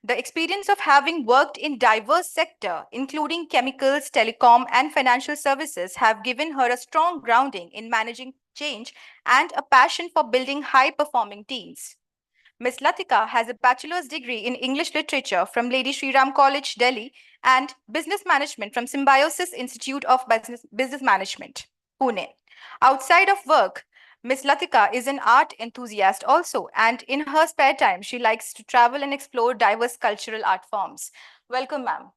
The experience of having worked in diverse sectors, including chemicals, telecom, and financial services, have given her a strong grounding in managing change and a passion for building high-performing teams. Ms. Latika has a bachelor's degree in English literature from Lady Shri Ram College, Delhi, and business management from Symbiosis Institute of Business Management, Pune. Outside of work, Ms. Latika is an art enthusiast also, and in her spare time, she likes to travel and explore diverse cultural art forms. Welcome, ma'am.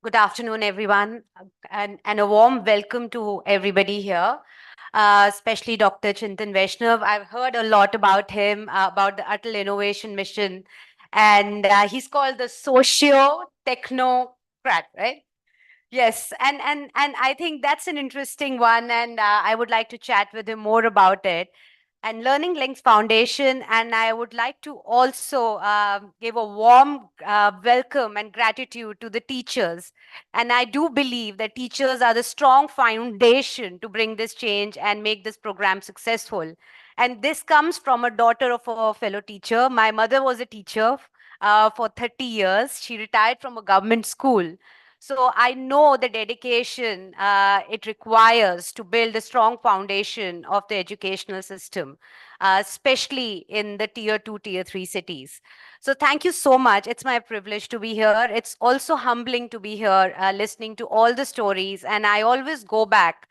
Good afternoon, everyone, and a warm welcome to everybody here, especially Dr. Chintan Vaishnav. I've heard a lot about him, about the ATL Innovation Mission, and he's called the socio-technocrat, right? Yes, and I think that's an interesting one, and I would like to chat with him more about it. And Learning Links Foundation, and I would like to also give a warm welcome and gratitude to the teachers. And I do believe that teachers are the strong foundation to bring this change and make this program successful. And this comes from a daughter of a fellow teacher. My mother was a teacher for 30 years. She retired from a government school. So I know the dedication it requires to build a strong foundation of the educational system, especially in the tier 2, tier 3 cities. So thank you so much. It's my privilege to be here. It's also humbling to be here listening to all the stories. And I always go back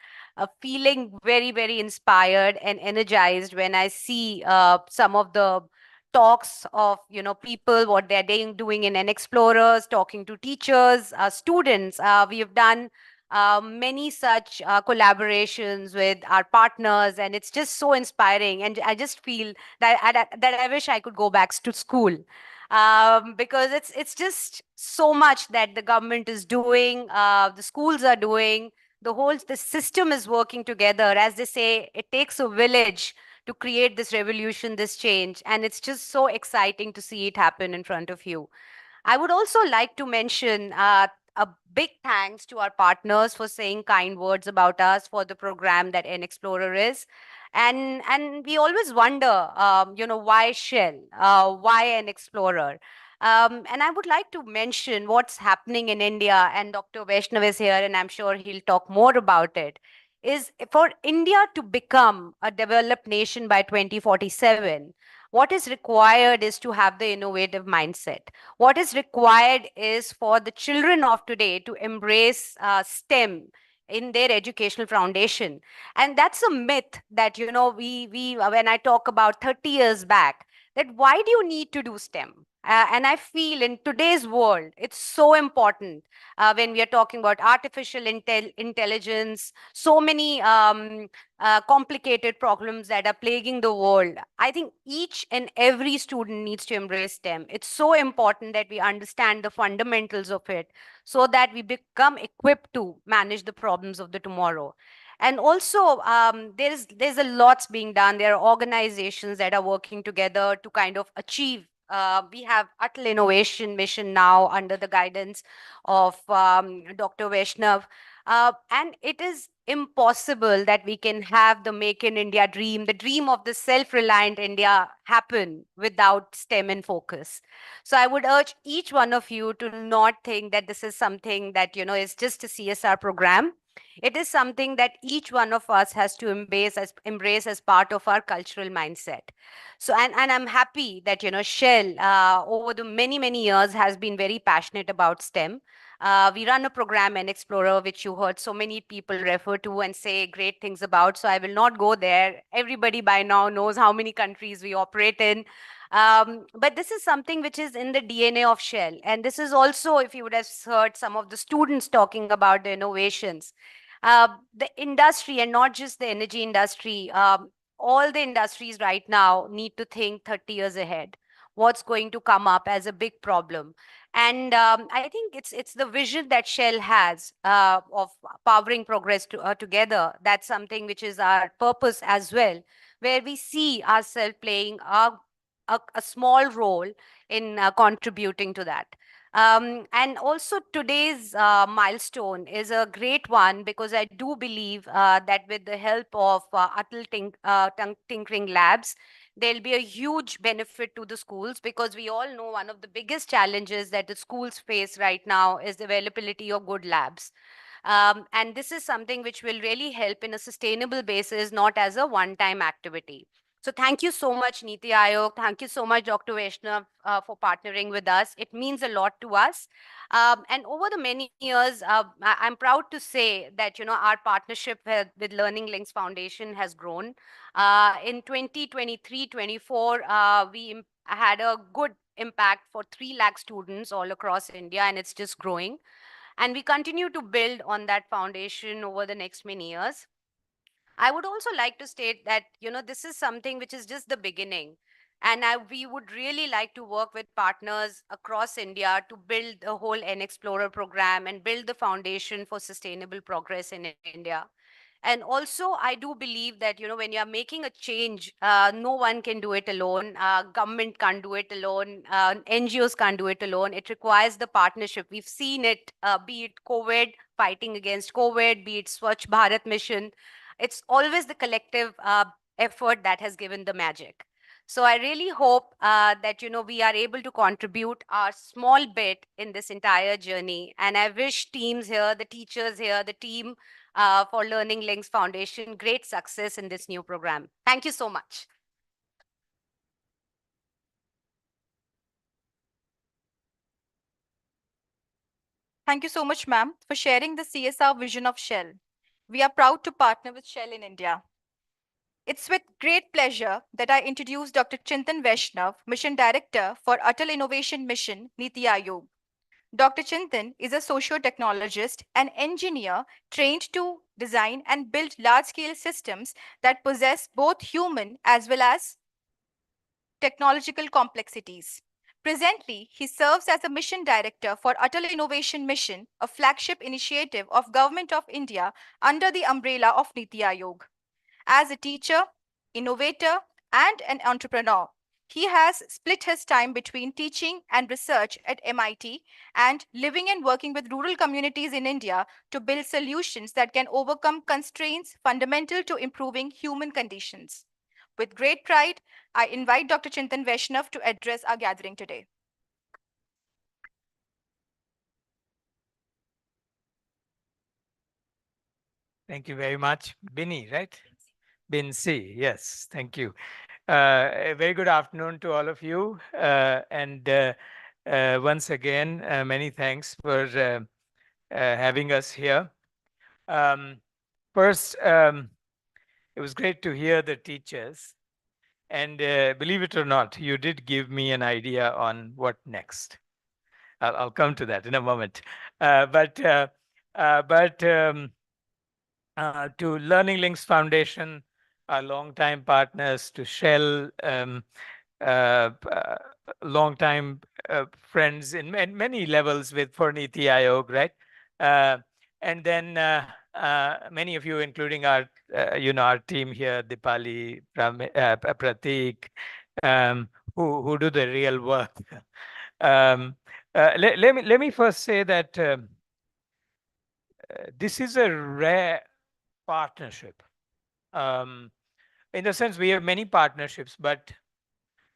feeling very, very inspired and energized when I see some of the talks of people, what they're doing in NXplorers, talking to teachers, students. We have done many such collaborations with our partners, and it's just so inspiring. And I just feel that I wish I could go back to school. Because it's just so much that the government is doing, the schools are doing, the system is working together. As they say, it takes a village to create this revolution, this change. And it's just so exciting to see it happen in front of you. I would also like to mention a big thanks to our partners for saying kind words about us for the program that NXplorer is. And we always wonder, why Shell? Why NXplorer? And I would like to mention what's happening in India, and Dr. Vaishnav is here, and I'm sure he'll talk more about it. Is for India to become a developed nation by 2047, what is required is to have the innovative mindset. What is required is for the children of today to embrace STEM in their educational foundation. And that's a myth that, we when I talk about 30 years back, that why do you need to do STEM? And I feel in today's world, it's so important when we are talking about artificial intelligence, so many complicated problems that are plaguing the world. I think each and every student needs to embrace STEM. It's so important that we understand the fundamentals of it so that we become equipped to manage the problems of the tomorrow. And also, there's a lot being done. There are organizations that are working together to kind of achieve. We have ATL Innovation Mission now under the guidance of Dr. Vaishnav. And it is impossible that we can have the Make in India dream, the dream of the self-reliant India happen without STEM in focus. So I would urge each one of you to not think that this is something that, is just a CSR program. It is something that each one of us has to embrace as part of our cultural mindset. So, and I'm happy that, Shell over the many years has been very passionate about STEM. We run a program, NXplorer, which you heard so many people refer to and say great things about. So I will not go there. Everybody by now knows how many countries we operate in. But this is something which is in the DNA of Shell. And this is also, if you would have heard some of the students talking about the innovations, the industry, and not just the energy industry, all the industries right now need to think 30 years ahead. what's going to come up as a big problem. And I think it's the vision that Shell has of powering progress together. That's something which is our purpose as well, where we see ourselves playing a small role in contributing to that. And also today's milestone is a great one, because I do believe that with the help of ATL Tinkering Labs, there'll be a huge benefit to the schools, because we all know one of the biggest challenges that the schools face right now is the availability of good labs. And this is something which will really help in a sustainable basis, not as a one-time activity. So thank you so much, NITI Aayog. Thank you so much, Dr. Vaishnav, for partnering with us. It means a lot to us. And over the many years, I'm proud to say that, our partnership with Learning Links Foundation has grown. In 2023-24, we had a good impact for 3 lakh students all across India, and it's just growing. And we continue to build on that foundation over the next many years. I would also like to state that, this is something which is just the beginning. And we would really like to work with partners across India to build the whole NXplorer program and build the foundation for sustainable progress in India. And also, I do believe that, when you're making a change, no one can do it alone. Government can't do it alone. NGOs can't do it alone. It requires the partnership. We've seen it, be it COVID, fighting against COVID, be it Swachh Bharat mission. It's always the collective effort that has given the magic. So I really hope that, we are able to contribute our small bit in this entire journey. And I wish teams here, the teachers here, the team for Learning Links Foundation, great success in this new program. Thank you so much. Thank you so much, ma'am, for sharing the CSR vision of Shell. We are proud to partner with Shell in India. It's with great pleasure that I introduce Dr. Chintan Vaishnav, Mission Director for ATL Innovation Mission, NITI Aayog. Dr. Chintan is a socio-technologist and engineer trained to design and build large-scale systems that possess both human as well as technological complexities. Presently, he serves as a mission director for ATL Innovation Mission, a flagship initiative of Government of India under the umbrella of NITI Aayog. As a teacher, innovator, and an entrepreneur, he has split his time between teaching and research at MIT and living and working with rural communities in India to build solutions that can overcome constraints fundamental to improving human conditions. With great pride, I invite Dr. Chintan Vaishnav to address our gathering today. Thank you very much. Binny, right? Binsi, yes, thank you. A very good afternoon to all of you. Once again, many thanks for having us here. First, it was great to hear the teachers. And believe it or not, you did give me an idea on what next. I'll come to that in a moment. To Learning Links Foundation, our longtime partners, to Shell, longtime friends in many levels for NITI Aayog, right? And then many of you, including our, our team here, Dipali, Pratik, who do the real work. Let me first say that this is a rare partnership. In the sense, we have many partnerships, but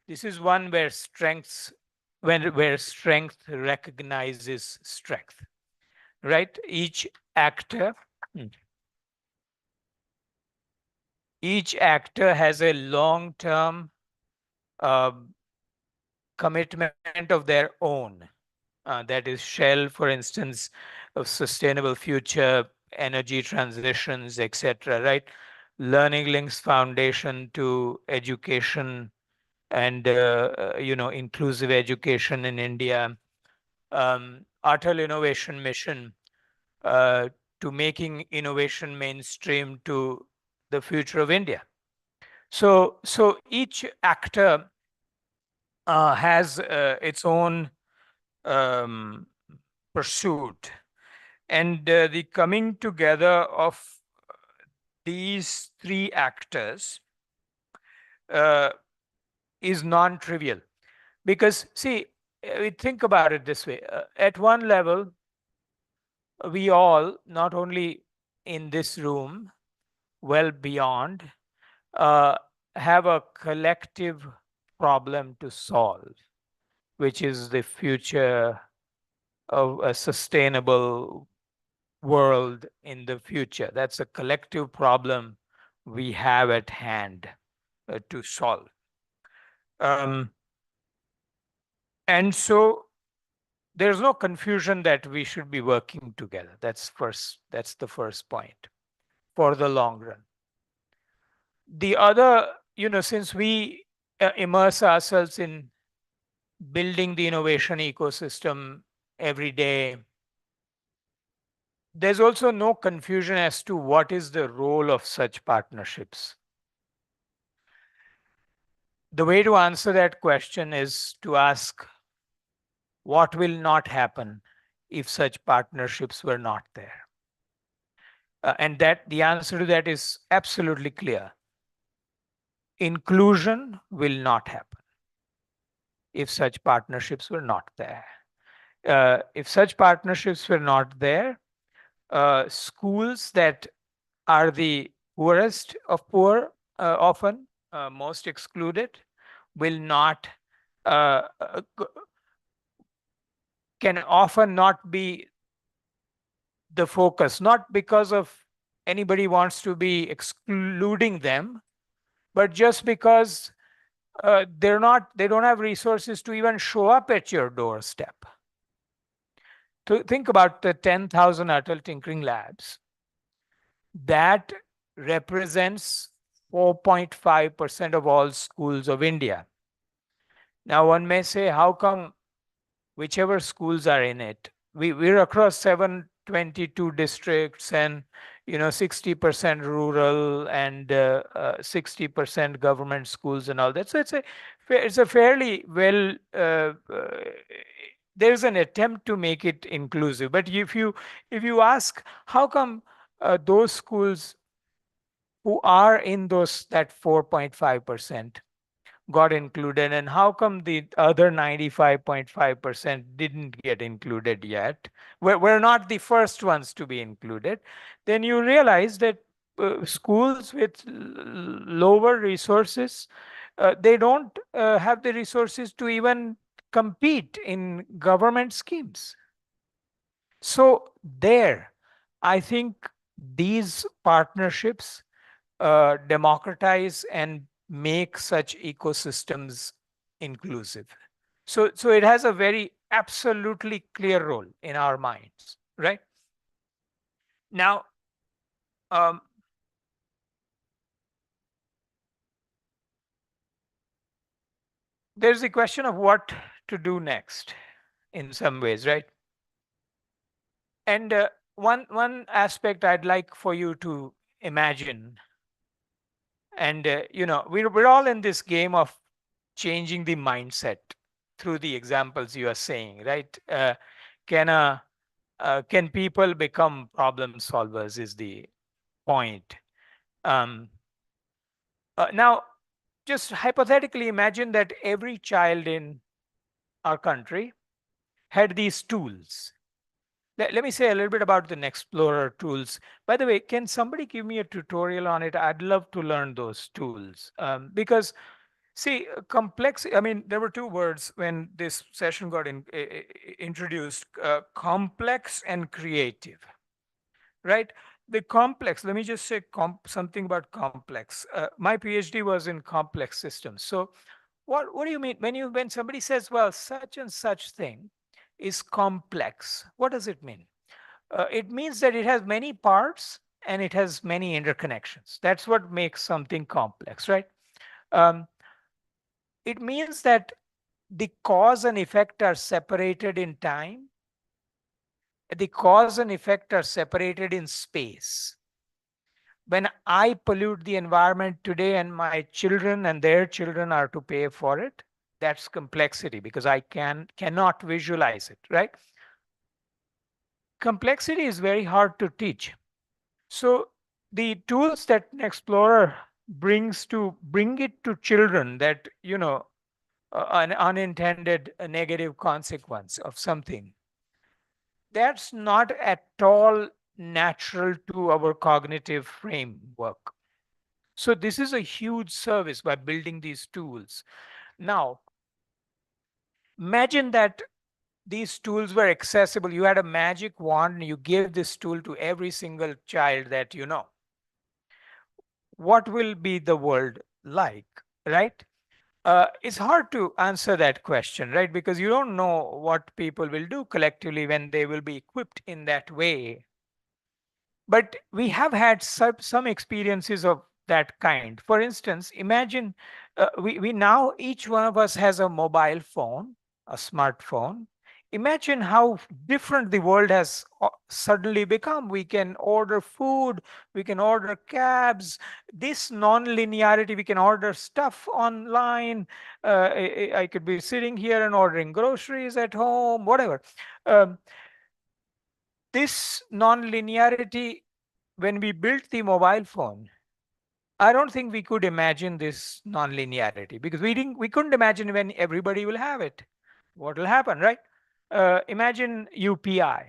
this is one where strength recognizes strength, right? Each actor has a long-term commitment of their own. That is Shell, for instance, of sustainable future, energy transitions, etc. Right? Learning Links Foundation to education and inclusive education in India. ATL Innovation Mission to making innovation mainstream to the future of India. So each actor has its own pursuit. And the coming together of these three actors is non-trivial. Because, see, we think about it this way. At one level, we all, not only in this room, well beyond, have a collective problem to solve, which is the future of a sustainable world in the future. That's a collective problem we have at hand to solve. And so there's no confusion that we should be working together. That's the first point for the long run. The other, since we immerse ourselves in building the innovation ecosystem every day, there's also no confusion as to what is the role of such partnerships. The way to answer that question is to ask, what will not happen if such partnerships were not there? And that the answer to that is absolutely clear. Inclusion will not happen if such partnerships were not there. If such partnerships were not there, schools that are the poorest of poor, often most excluded, will not, can often not be the focus, not because of anybody wants to be excluding them, but just because they don't have resources to even show up at your doorstep. To think about the 10,000 ATL Tinkering Labs, that represents 4.5% of all schools of India. Now, one may say, how come whichever schools are in it? We're across 722 districts and 60% rural and 60% government schools and all that. So it's a fairly well, there's an attempt to make it inclusive. But if you ask, how come those schools who are in that 4.5% got included, and how come the other 95.5% didn't get included yet? We're not the first ones to be included. Then you realize that schools with lower resources, they don't have the resources to even compete in government schemes. So there, I think these partnerships democratize and make such ecosystems inclusive. So it has a very absolutely clear role in our minds, right? Now, there's the question of what to do next in some ways, right? And one aspect I'd like for you to imagine, and we're all in this game of changing the mindset through the examples you are saying, right? Can people become problem solvers is the point. Now, just hypothetically imagine that every child in our country had these tools. Let me say a little bit about the NXplorer tools. By the way, can somebody give me a tutorial on it? I'd love to learn those tools because, see, complex, I mean, there were two words when this session got introduced, complex and creative, right? The complex, let me just say something about complex. My PhD was in complex systems. So what do you mean when somebody says, well, such and such thing is complex? What does it mean? It means that it has many parts and it has many interconnections. That's what makes something complex, right? It means that the cause and effect are separated in time. The cause and effect are separated in space. When I pollute the environment today and my children and their children are to pay for it, That's complexity, because I cannot visualize it, right? Complexity is very hard to teach. So the tools that an explorer brings to bring it to children, that, an unintended negative consequence of something, that's not at all natural to our cognitive framework. So this is a huge service by building these tools. Now, imagine that these tools were accessible. You had a magic wand and you gave this tool to every single child that you know. What will be the world like, right? It's hard to answer that question, right? Because you don't know what people will do collectively when they will be equipped in that way. But we have had some experiences of that kind. For instance, imagine we now, each one of us has a mobile phone, a smartphone. Imagine how different the world has suddenly become. We can order food, we can order cabs, this non-linearity, we can order stuff online. I could be sitting here and ordering groceries at home, whatever. This non-linearity, when we built the mobile phone, I don't think we could imagine this non-linearity, because we couldn't imagine when everybody will have it. What will happen, right? Imagine UPI.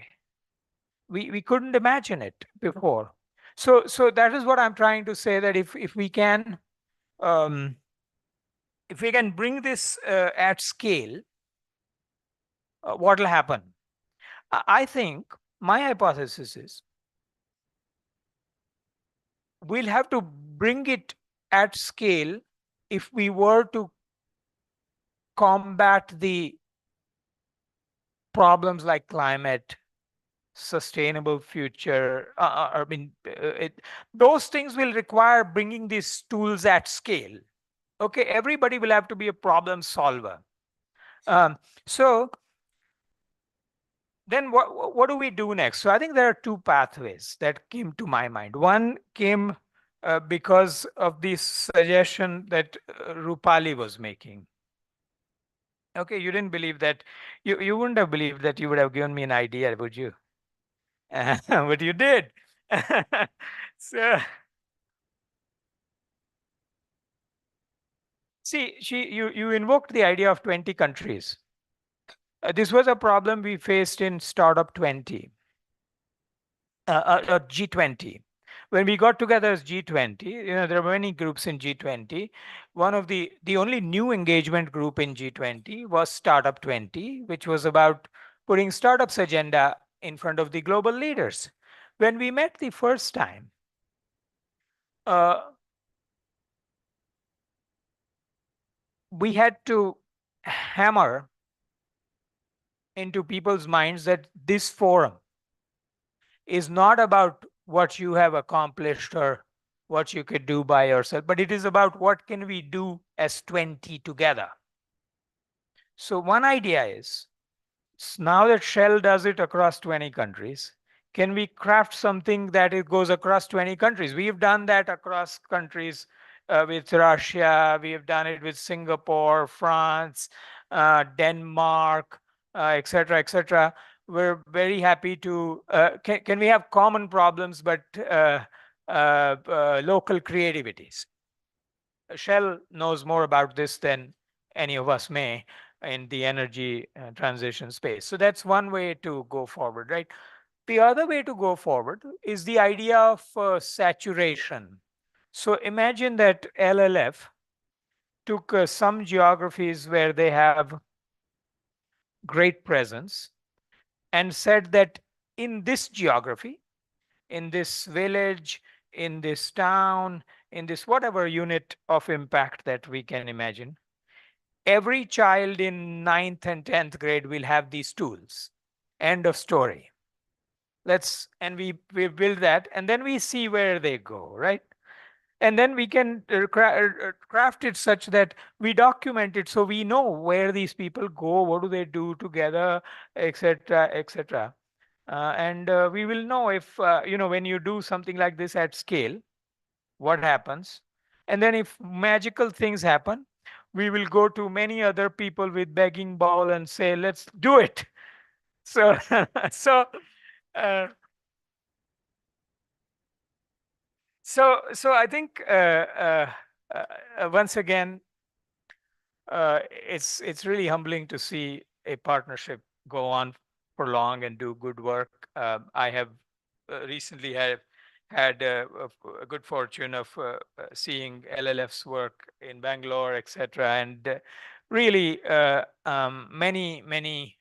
We couldn't imagine it before. So that is what I'm trying to say, that if we can bring this at scale, what will happen? I think my hypothesis is we'll have to bring it at scale if we were to combat the problems like climate, sustainable future. Those things will require bringing these tools at scale. Okay, everybody will have to be a problem solver. So then what do we do next? So I think there are two pathways that came to my mind. One came because of this suggestion that Rupali was making. Okay, you didn't believe that. You wouldn't have believed that you would have given me an idea, would you? But you did. So, see, you invoked the idea of 20 countries. This was a problem we faced in Startup 20, G20. When we got together as G20, there were many groups in G20. One of the only new engagement group in G20 was Startup 20, which was about putting startups agenda in front of the global leaders. When we met the first time, we had to hammer into people's minds that this forum is not about what you have accomplished or what you could do by yourself, but it is about what can we do as 20 together. So one idea is, now that Shell does it across 20 countries, can we craft something that it goes across 20 countries? We've done that across countries with Russia. We have done it with Singapore, France, Denmark, etc., etc. We're very happy to, can we have common problems, but local creativities? Shell knows more about this than any of us may in the energy transition space. So that's one way to go forward, right? The other way to go forward is the idea of saturation. So imagine that LLF took some geographies where they have great presence and said that in this geography, in this village, in this town, in this whatever unit of impact that we can imagine, every child in 9th and 10th grade will have these tools. End of story. And we build that, and then we see where they go, right? And then we can craft it such that we document it, so we know where these people go, what do they do together, etc., etc. And we will know if, when you do something like this at scale, what happens. And then if magical things happen, we will go to many other people with begging bowl and say, let's do it. So, uh, so I think once again, it's really humbling to see a partnership go on for long and do good work. I have recently had a good fortune of seeing LLF's work in Bangalore, etc., and really many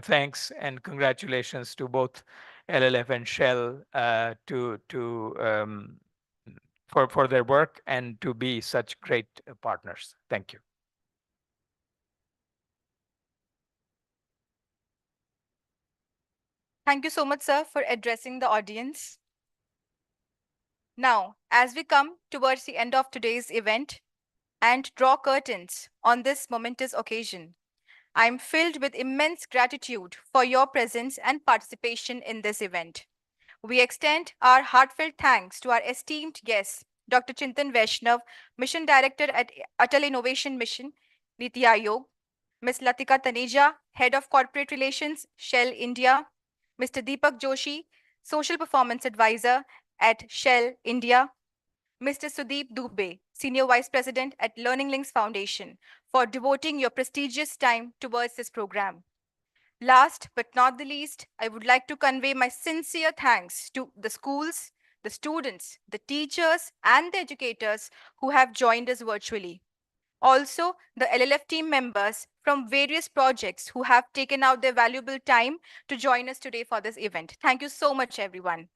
thanks and congratulations to both LLF and Shell for their work and to be such great partners. Thank you. Thank you so much, sir, for addressing the audience. Now, as we come towards the end of today's event and draw curtains on this momentous occasion, I am filled with immense gratitude for your presence and participation in this event. We extend our heartfelt thanks to our esteemed guest, Dr. Chintan Vaishnav, Mission Director at ATL Innovation Mission, NITI Aayog, Ms. Latika Taneja, Head of Corporate Relations, Shell India, Mr. Deepak Joshi, Social Performance Advisor at Shell India, Mr. Sudeep Dubey, Senior Vice President at Learning Links Foundation, for devoting your prestigious time towards this program. Last but not the least, I would like to convey my sincere thanks to the schools, the students, the teachers, and the educators who have joined us virtually. Also, the LLF team members from various projects who have taken out their valuable time to join us today for this event. Thank you so much, everyone.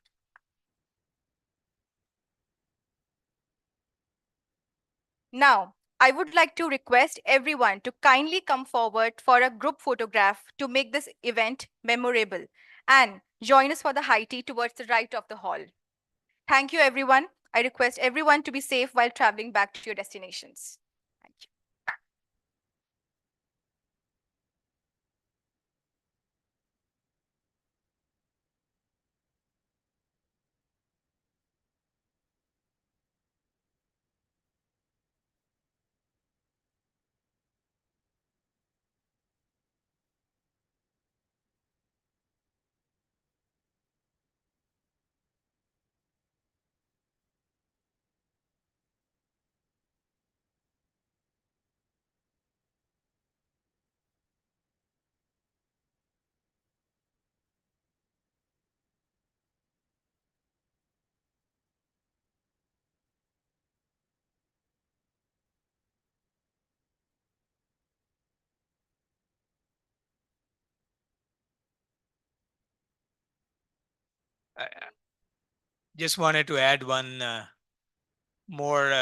Now, I would like to request everyone to kindly come forward for a group photograph to make this event memorable and join us for the high tea towards the right of the hall. Thank you, everyone. I request everyone to be safe while traveling back to your destinations. Thank you. I just wanted to add one more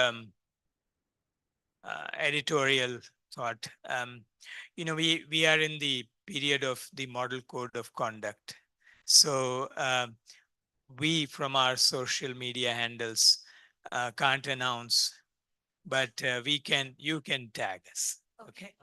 editorial thought. We are in the period of the model code of conduct. So we from our social media handles can't announce, but you can tag us. Okay.